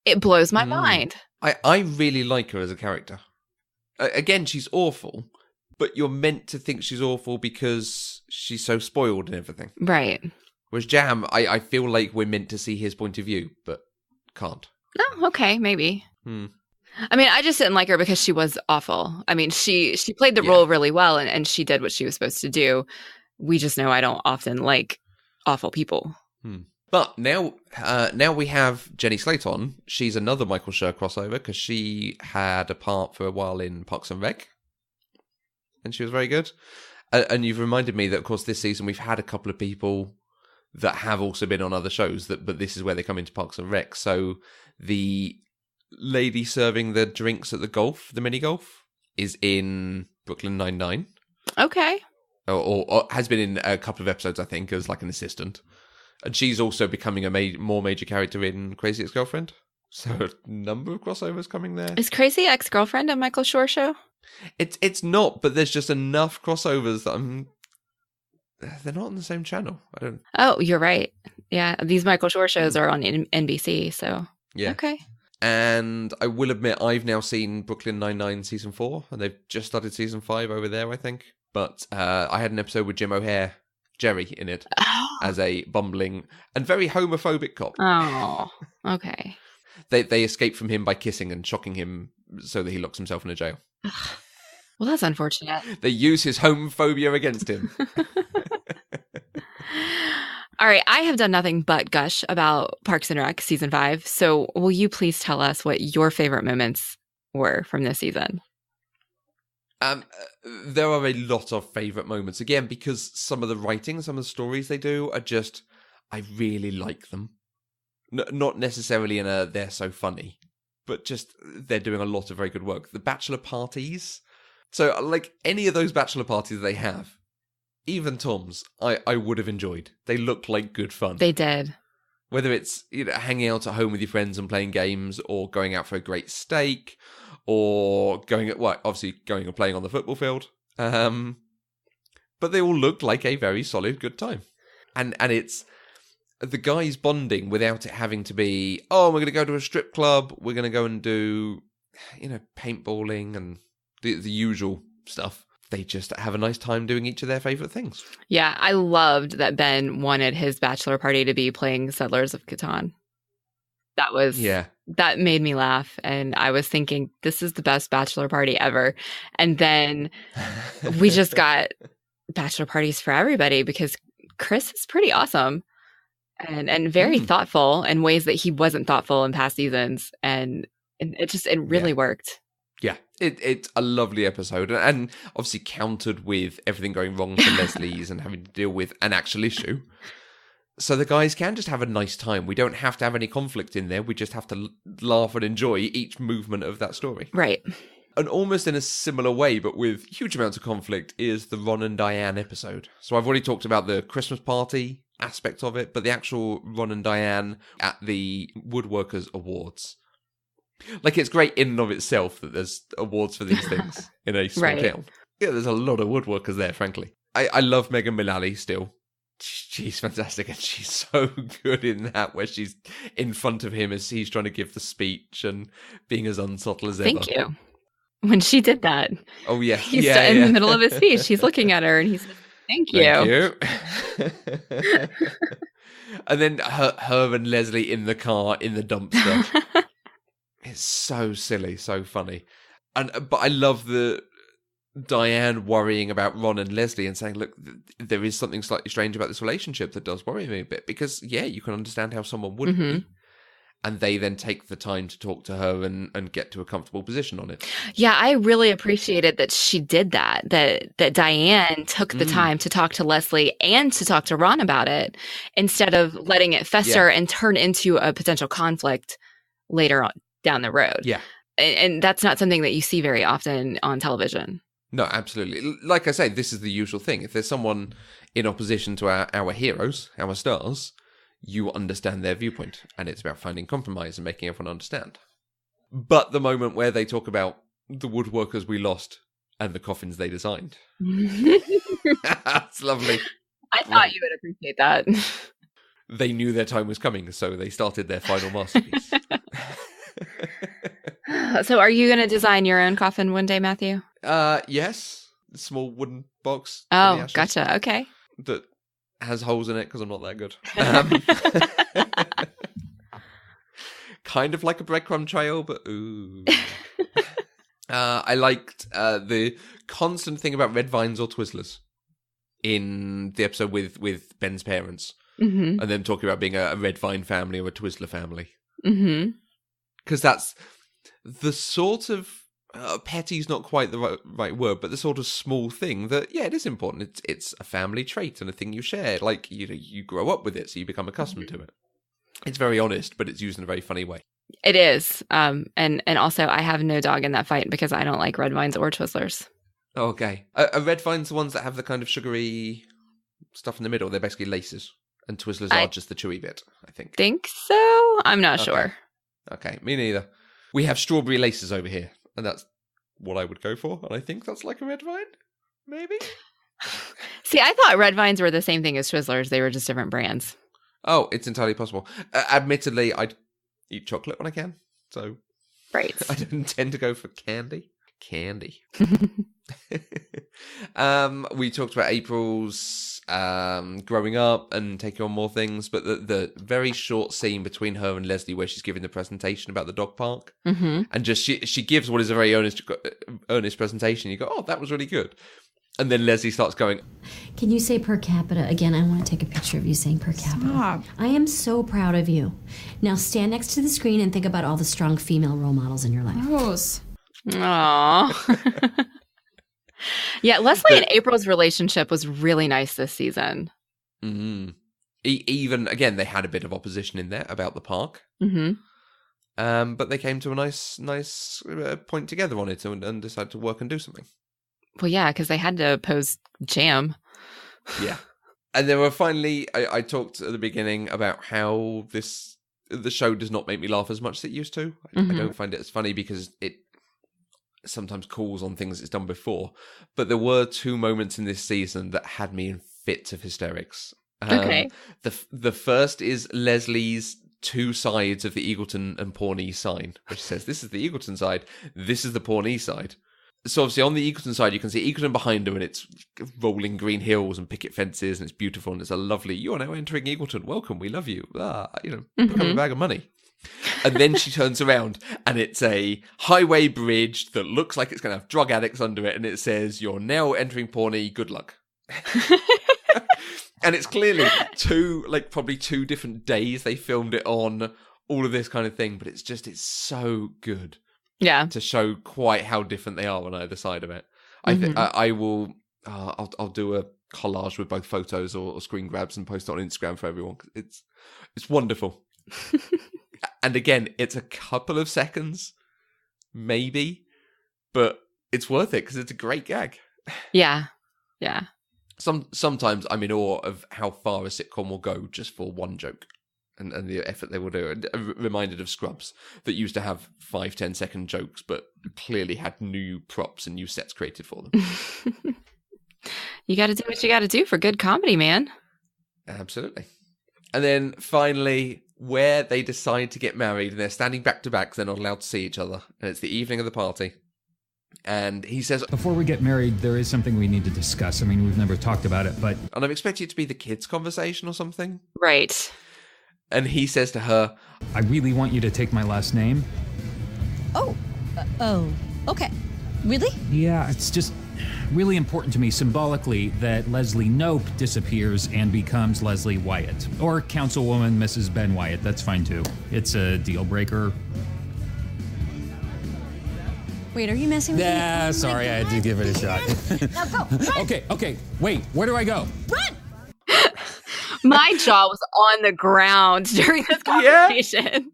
It blows my mind. I really like her as a character. Again, she's awful, but you're meant to think she's awful because she's so spoiled and everything. Right. Whereas Jam, I feel like we're meant to see his point of view, but can't. Oh, okay, maybe. I mean, I just didn't like her because she was awful. I mean, she played the role really well, and she did what she was supposed to do. We just know I don't often like awful people. But now we have Jenny Slate on. She's another Michael Schur crossover because she had a part for a while in Parks and Rec, and she was very good. And you've reminded me that, of course, this season we've had a couple of people that have also been on other shows, but this is where they come into Parks and Rec. So the lady serving the drinks at the mini golf, is in Brooklyn Nine-Nine. Okay. Or has been in a couple of episodes, I think, as like an assistant. And she's also becoming a more major character in Crazy Ex-Girlfriend. So a number of crossovers coming there. Is Crazy Ex-Girlfriend a Michael Schur show? It's not, but there's just enough crossovers that they're not on the same channel. I don't. Oh, you're right. Yeah, these Michael Schur shows are on NBC, so. Yeah. Okay. And I will admit, I've now seen Brooklyn Nine-Nine season 4, and they've just started season 5 over there, I think. But I had an episode with Jim O'Hare, Jerry, in it, as a bumbling and very homophobic cop. Oh, okay. They escape from him by kissing and shocking him so that he locks himself in a jail. Well, that's unfortunate. They use his homophobia against him. All right, I have done nothing but gush about Parks and Rec season 5. So will you please tell us what your favorite moments were from this season? There are a lot of favourite moments. Again, because some of the writing, some of the stories they do are just, I really like them. Not necessarily in a they're so funny, but just they're doing a lot of very good work. The bachelor parties. So, like, any of those bachelor parties they have, even Tom's, I would have enjoyed. They look like good fun. They did. Whether it's, you know, hanging out at home with your friends and playing games, or going out for a great steak, or going and playing on the football field. But they all looked like a very solid, good time. And it's the guys bonding without it having to be, oh, we're going to go to a strip club, we're going to go and do, you know, paintballing and the usual stuff. They just have a nice time doing each of their favourite things. Yeah, I loved that Ben wanted his bachelor party to be playing Settlers of Catan. That made me laugh. And I was thinking, this is the best bachelor party ever. And then we just got bachelor parties for everybody because Chris is pretty awesome and very thoughtful in ways that he wasn't thoughtful in past seasons. And it really worked. Yeah, it's a lovely episode, and obviously countered with everything going wrong for Leslie's and having to deal with an actual issue. So the guys can just have a nice time. We don't have to have any conflict in there. We just have to laugh and enjoy each movement of that story. Right. And almost in a similar way, but with huge amounts of conflict, is the Ron and Diane episode. So I've already talked about the Christmas party aspect of it, but the actual Ron and Diane at the Woodworkers Awards. Like, it's great in and of itself that there's awards for these things in a small town. Yeah, there's a lot of woodworkers there, frankly. I love Megan Mullally still. She's fantastic, and she's so good in that, where she's in front of him as he's trying to give the speech and being as unsubtle as ever. Thank you. When she did that. Oh, yeah. He's in the middle of his speech. He's looking at her, and he's like, thank you. Thank you. And then her and Leslie in the car in the dumpster. It's so silly, so funny. But I love the Diane worrying about Ron and Leslie and saying, look, there is something slightly strange about this relationship that does worry me a bit, because, yeah, you can understand how someone would be. And they then take the time to talk to her and get to a comfortable position on it. Yeah, I really appreciated that she did that Diane took the time to talk to Leslie and to talk to Ron about it, instead of letting it fester and turn into a potential conflict later on down the road. Yeah. And that's not something that you see very often on television. No, absolutely. Like I say, this is the usual thing. If there's someone in opposition to our heroes, our stars, you understand their viewpoint. And it's about finding compromise and making everyone understand. But the moment where they talk about the woodworkers we lost and the coffins they designed. That's lovely. I thought you would appreciate that. They knew their time was coming, so they started their final masterpiece. So are you going to design your own coffin one day, Matthew? Yes. A small wooden box. Oh, gotcha. Okay. That has holes in it because I'm not that good. Kind of like a breadcrumb trail, but ooh. I liked the constant thing about red vines or Twizzlers in the episode with Ben's parents. And them talking about being a red vine family or a Twizzler family. Because that's the sort of petty's not quite the right word, but the sort of small thing that, yeah, it is important. It's a family trait and a thing you share. Like, you grow up with it, so you become accustomed to it. It's very honest, but it's used in a very funny way. It is. And also, I have no dog in that fight because I don't like red vines or Twizzlers. Okay. Are red vines the ones that have the kind of sugary stuff in the middle? They're basically laces. And Twizzlers are just the chewy bit, I think. Think so? I'm not sure. Okay, me neither. We have strawberry laces over here, and that's what I would go for. And I think that's like a red vine, maybe? See, I thought red vines were the same thing as Twizzlers. They were just different brands. Oh, it's entirely possible. Admittedly, I eat chocolate when I can, so right. I don't tend to go for candy. Candy. We talked about April's growing up and taking on more things, but the very short scene between her and Leslie where she's giving the presentation about the dog park, and just she gives what is a very earnest presentation. You go, oh, that was really good. And then Leslie starts going, Can you say per capita? Again, I want to take a picture of you saying per capita. Stop. I am so proud of you. Now stand next to the screen and think about all the strong female role models in your life. Gross. Aww. Yeah, Leslie and April's relationship was really nice this season. Mm-hmm. Even, again, they had a bit of opposition in there about the park. Mm-hmm. But they came to a nice point together on it and decided to work and do something. Well, yeah, because they had to oppose Jam. Yeah. And then finally, I talked at the beginning about how the show does not make me laugh as much as it used to. I don't find it as funny because it sometimes calls on things it's done before. But there were 2 moments in this season that had me in fits of hysterics. Okay. The first is Leslie's 2 sides of the Eagleton and Pawnee sign, which says, this is the Eagleton side, this is the Pawnee side. So obviously on the Eagleton side, you can see Eagleton behind them, and it's rolling green hills and picket fences, and it's beautiful, and it's a lovely, you are now entering Eagleton, welcome, we love you, become a bag of money. And then she turns around, and it's a highway bridge that looks like it's going to have drug addicts under it, and it says, you're now entering Pawnee, good luck. And it's clearly probably 2 different days they filmed it on, all of this kind of thing, but it's so good. Yeah. To show quite how different they are on either side of it. I think I will. I'll do a collage with both photos or screen grabs and post it on Instagram for everyone. It's wonderful. And again, it's a couple of seconds, maybe, but it's worth it because it's a great gag. Yeah. Yeah. Sometimes I'm in awe of how far a sitcom will go just for one joke. And the effort they will do. Reminded of Scrubs that used to have 5-10 second jokes, but clearly had new props and new sets created for them. You got to do what you got to do for good comedy, man. Absolutely. And then finally, where they decide to get married and they're standing back to back, they're not allowed to see each other. And it's the evening of the party. And he says, before we get married, there is something we need to discuss. I mean, we've never talked about it, but... And I'm expecting it to be the kids' conversation or something. Right. And he says to her, I really want you to take my last name. Oh, okay. Really? Yeah, it's just really important to me symbolically that Leslie Knope disappears and becomes Leslie Wyatt. Or Councilwoman Mrs. Ben Wyatt, that's fine too. It's a deal breaker. Wait, are you messing with me? Yeah, sorry, I had to give it a shot. Now go, run! Okay, wait, where do I go? Run! My jaw was on the ground during this conversation.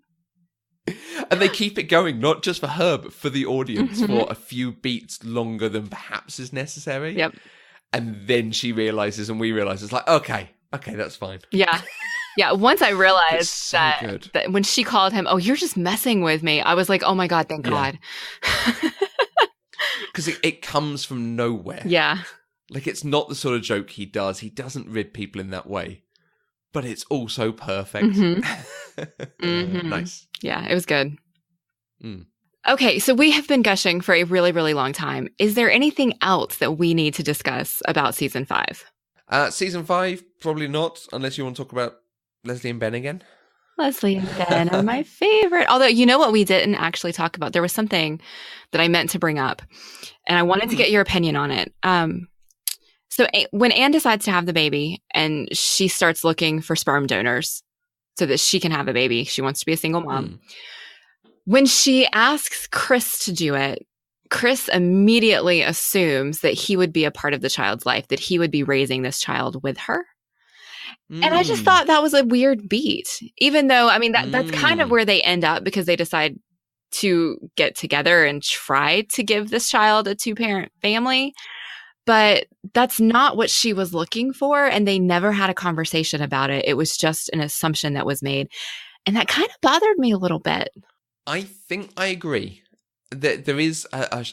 Yeah. And they keep it going, not just for her, but for the audience, for a few beats longer than perhaps is necessary. Yep. And then she realizes, and we realize, it's like, okay, that's fine. Yeah. Yeah, once I realized so that when she called him, oh, you're just messing with me, I was like, oh my God, thank God. Because it comes from nowhere. Yeah. Like, it's not the sort of joke he does. He doesn't rid people in that way. But it's also perfect. Nice. Yeah, it was good. Okay, so we have been gushing for a really, really long time. Is there anything else that we need to discuss about season 5? Season 5, probably not, unless you want to talk about Leslie and Ben again. Leslie and Ben are my favorite. Although, you know what we didn't actually talk about? There was something that I meant to bring up, and I wanted to get your opinion on it. So when Anne decides to have the baby and she starts looking for sperm donors so that she can have a baby, she wants to be a single mom. When she asks Chris to do it, Chris immediately assumes that he would be a part of the child's life, that he would be raising this child with her. And I just thought that was a weird beat, even though, I mean, that's kind of where they end up because they decide to get together and try to give this child a 2-parent family. But that's not what she was looking for. And they never had a conversation about it. It was just an assumption that was made. And that kind of bothered me a little bit. I think I agree. There is a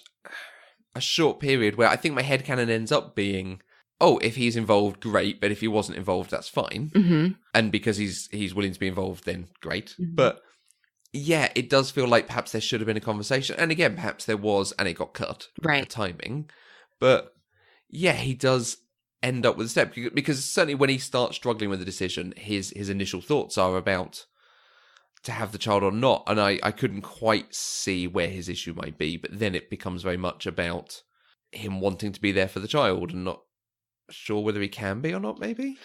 short period where I think my headcanon ends up being, oh, if he's involved, great. But if he wasn't involved, that's fine. And because he's willing to be involved, then great. But yeah, it does feel like perhaps there should have been a conversation. And again, perhaps there was, and it got cut. Right. The timing. But yeah, he does end up with a step. Because certainly when he starts struggling with the decision, his initial thoughts are about to have the child or not. And I couldn't quite see where his issue might be. But then it becomes very much about him wanting to be there for the child and not sure whether he can be or not, maybe.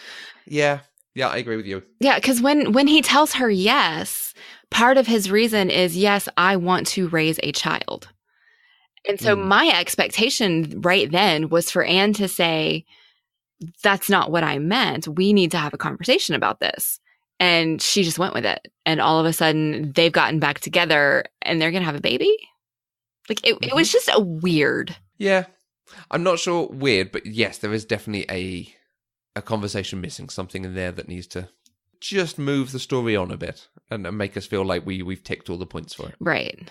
Yeah, I agree with you. Yeah, because when he tells her yes, part of his reason is, yes, I want to raise a child. And so my expectation right then was for Anne to say, that's not what I meant. We need to have a conversation about this. And she just went with it. And all of a sudden, they've gotten back together and they're going to have a baby. Like, it was just a weird. Yeah. I'm not sure weird, but yes, there is definitely a conversation missing, something in there that needs to just move the story on a bit and make us feel like we've ticked all the points for it. Right.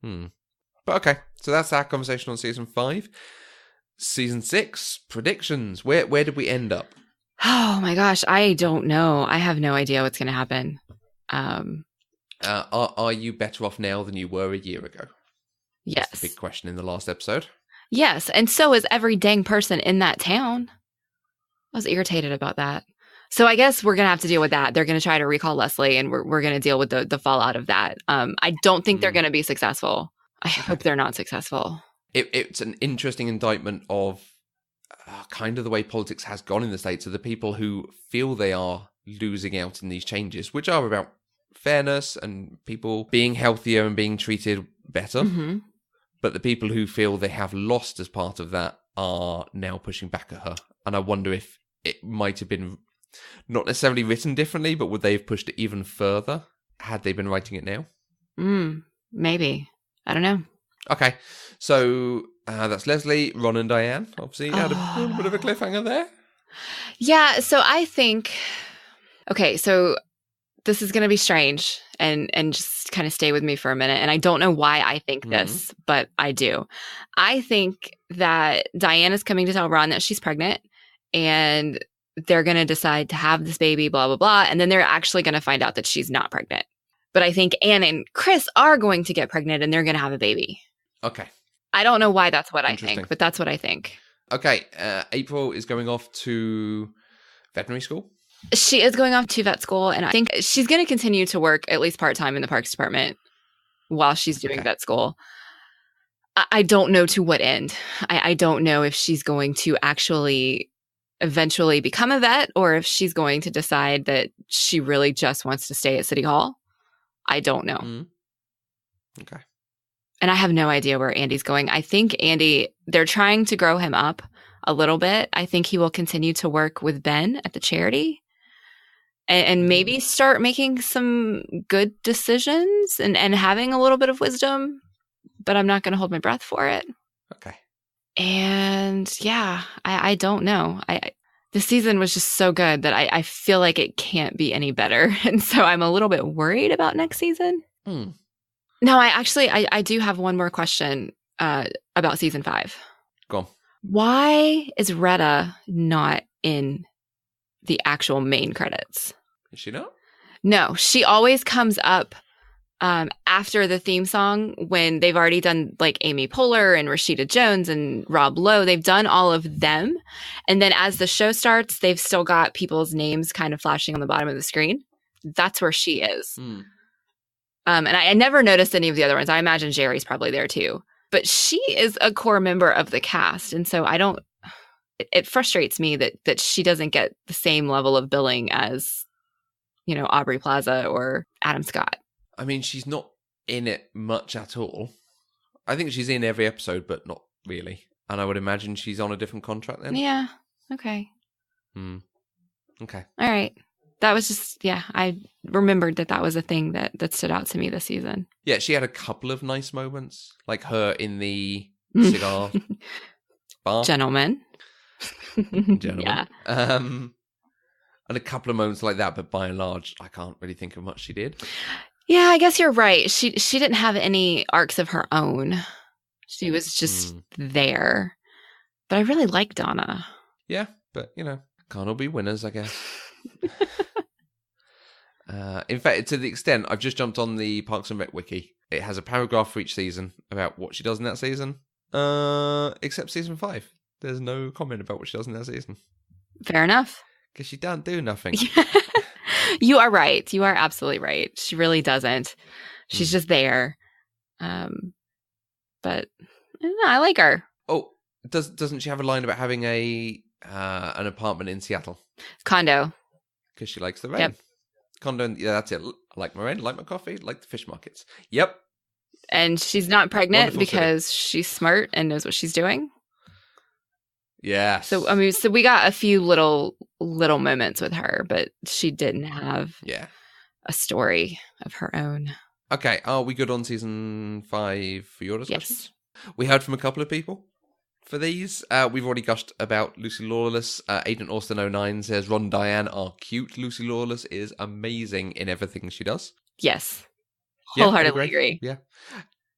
But okay, so that's our conversation on season 5. Season 6, predictions. Where did we end up? Oh my gosh, I don't know. I have no idea what's going to happen. Are you better off now than you were a year ago? Yes. That's the big question in the last episode. Yes, and so is every dang person in that town. I was irritated about that. So I guess we're going to have to deal with that. They're going to try to recall Leslie, and we're going to deal with the fallout of that. I don't think they're going to be successful. I hope they're not successful. It's an interesting indictment of kind of the way politics has gone in the States, of the people who feel they are losing out in these changes, which are about fairness and people being healthier and being treated better. Mm-hmm. But the people who feel they have lost as part of that are now pushing back at her. And I wonder if it might have been not necessarily written differently, but would they have pushed it even further had they been writing it now? Maybe. I don't know. Okay. So that's Leslie, Ron, and Diane. Obviously, you had a little bit of a cliffhanger there. Yeah. So I think, okay, so this is going to be strange and just kind of stay with me for a minute. And I don't know why I think this, but I do. I think that Diane is coming to tell Ron that she's pregnant and they're going to decide to have this baby, blah, blah, blah. And then they're actually going to find out that she's not pregnant. But I think Anne and Chris are going to get pregnant and they're going to have a baby. Okay. I don't know why that's what I think, but that's what I think. Okay. April is going off to veterinary school. She is going off to vet school, and I think she's going to continue to work at least part-time in the Parks Department while she's doing vet school. I don't know to what end. I don't know if she's going to actually eventually become a vet or if she's going to decide that she really just wants to stay at City Hall. I don't know. Okay. And I have no idea where Andy's going. I think Andy, they're trying to grow him up a little bit. I think he will continue to work with Ben at the charity. And maybe start making some good decisions and having a little bit of wisdom, but I'm not going to hold my breath for it. Okay. And yeah, I don't know. This season was just so good that I feel like it can't be any better. And so I'm a little bit worried about next season. No, I do have one more question about season 5. Go on. Why is Retta not in the actual main credits? Is she not? No, she always comes up after the theme song when they've already done like Amy Poehler and Rashida Jones and Rob Lowe. They've done all of them. And then as the show starts, they've still got people's names kind of flashing on the bottom of the screen. That's where she is. And I never noticed any of the other ones. I imagine Jerry's probably there too. But she is a core member of the cast. And so it frustrates me that she doesn't get the same level of billing as, Aubrey Plaza or Adam Scott. I mean, she's not in it much at all. I think she's in every episode, but not really. And I would imagine she's on a different contract then. Yeah. Okay. Okay. All right. That was just, I remembered that was a thing that stood out to me this season. Yeah, she had a couple of nice moments, like her in the cigar bar. Gentlemen. Yeah. And a couple of moments like that, but by and large, I can't really think of much she did. Yeah, I guess you're right. She didn't have any arcs of her own. She was just there. But I really like Donna. Yeah, but, can't all be winners, I guess. In fact, to the extent, I've just jumped on the Parks and Rec wiki. It has a paragraph for each season about what she does in that season. Except season 5. There's no comment about what she does in that season. Fair enough. Because she don't do nothing. You are right. You are absolutely right. She really doesn't. She's just there. But I like her. Oh, doesn't she have a line about having an apartment in Seattle? Condo. Because she likes the rain. Yep. Condo, yeah, that's it. I like my rain, I like my coffee, I like the fish markets. Yep. And she's not pregnant Wonderful because she's smart and knows what she's doing. Yeah. So we got a few little moments with her, but she didn't have a story of her own. Okay, are we good on season 5 for your discussions? Yes. We heard from a couple of people for these. We've already gushed about Lucy Lawless. Agent Austin 09 says Ron and Diane are cute. Lucy Lawless is amazing in everything she does. Yes. Wholeheartedly I agree. Yeah.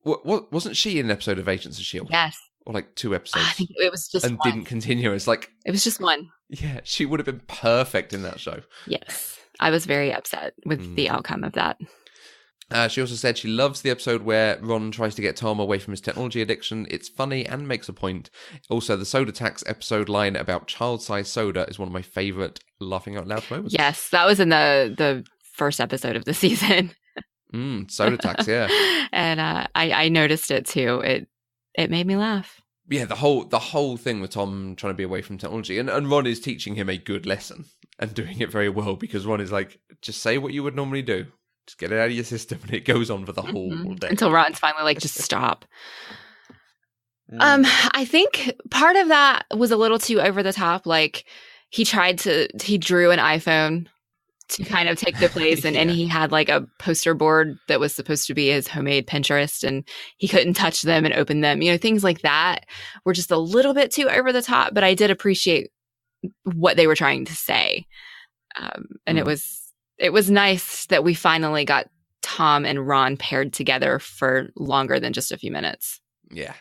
Wasn't she in an episode of Agents of S.H.I.E.L.D.? Yes. Or like 2 episodes. I think it was just and one. Didn't continue. It's like... It was just one. Yeah, she would have been perfect in that show. Yes. I was very upset with the outcome of that. She also said she loves the episode where Ron tries to get Tom away from his technology addiction. It's funny and makes a point. Also, the soda tax episode line about child-sized soda is one of my favourite laughing out loud moments. Yes, that was in the first episode of the season. Soda tax, yeah. And I noticed it too. It made me laugh. Yeah, the whole thing with Tom trying to be away from technology, and Ron is teaching him a good lesson and doing it very well, because Ron is like, just say what you would normally do. Just get it out of your system, and it goes on for the whole day. Until Ron's finally like, just stop. I think part of that was a little too over the top. Like, he drew an iPhone to kind of take the place, and he had like a poster board that was supposed to be his homemade Pinterest, and he couldn't touch them and open them. You know, things like that were just a little bit too over the top, but I did appreciate what they were trying to say. And it was nice that we finally got Tom and Ron paired together for longer than just a few minutes. Yeah.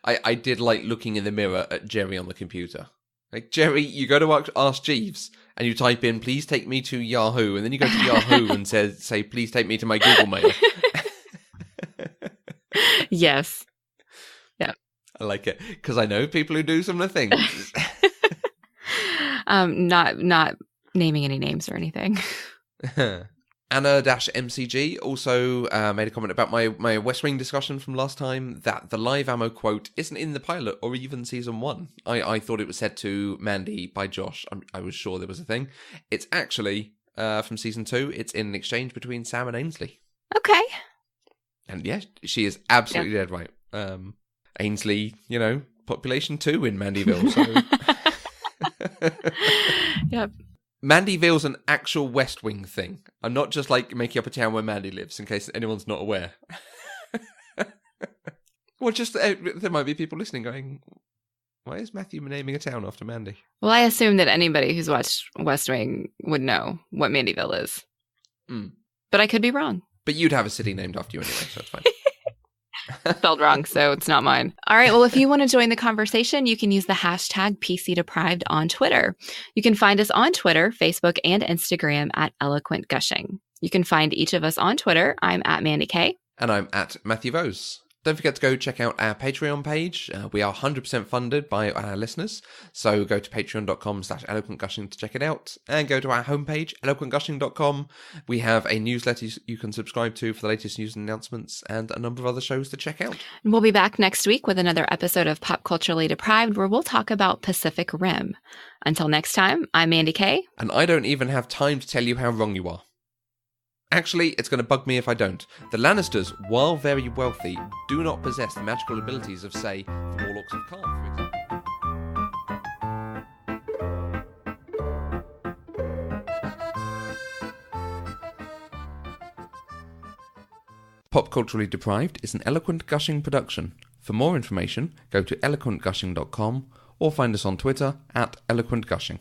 I did like looking in the mirror at Jerry on the computer. Like, Jerry, you go to Ask Jeeves and you type in, please take me to Yahoo. And then you go to Yahoo and say, please take me to my Google Mail. Yes. Yeah. I like it because I know people who do similar things. Not naming any names or anything. Anna-MCG also made a comment about my West Wing discussion from last time, that the live ammo quote isn't in the pilot or even season 1. I thought it was said to Mandy by Josh. I was sure there was a thing. It's actually from season 2. It's in an exchange between Sam and Ainsley. Okay. And yeah, she is absolutely dead right. Ainsley, population 2 in Mandyville. So. Yep. Mandyville's an actual West Wing thing. I'm not just like making up a town where Mandy lives, in case anyone's not aware. Well, just there might be people listening going, why is Matthew naming a town after Mandy? Well, I assume that anybody who's watched West Wing would know what Mandyville is. But I could be wrong. But you'd have a city named after you anyway, so it's fine. Spelled wrong, so it's not mine. All right, well, if you want to join the conversation, you can use the hashtag PCDeprived on Twitter. You can find us on Twitter, Facebook, and Instagram at Eloquent Gushing. You can find each of us on Twitter. I'm at Mandy K. And I'm at Matthew Vose. Don't forget to go check out our Patreon page. We are 100% funded by our listeners. So go to patreon.com/eloquentgushing to check it out. And go to our homepage, eloquentgushing.com. We have a newsletter you can subscribe to for the latest news and announcements, and a number of other shows to check out. We'll be back next week with another episode of Pop Culturally Deprived, where we'll talk about Pacific Rim. Until next time, I'm Mandy K. And I don't even have time to tell you how wrong you are. Actually, it's going to bug me if I don't. The Lannisters, while very wealthy, do not possess the magical abilities of, say, the Warlocks of Karth, for example. Pop Culturally Deprived is an Eloquent Gushing production. For more information, go to eloquentgushing.com or find us on Twitter at eloquentgushing.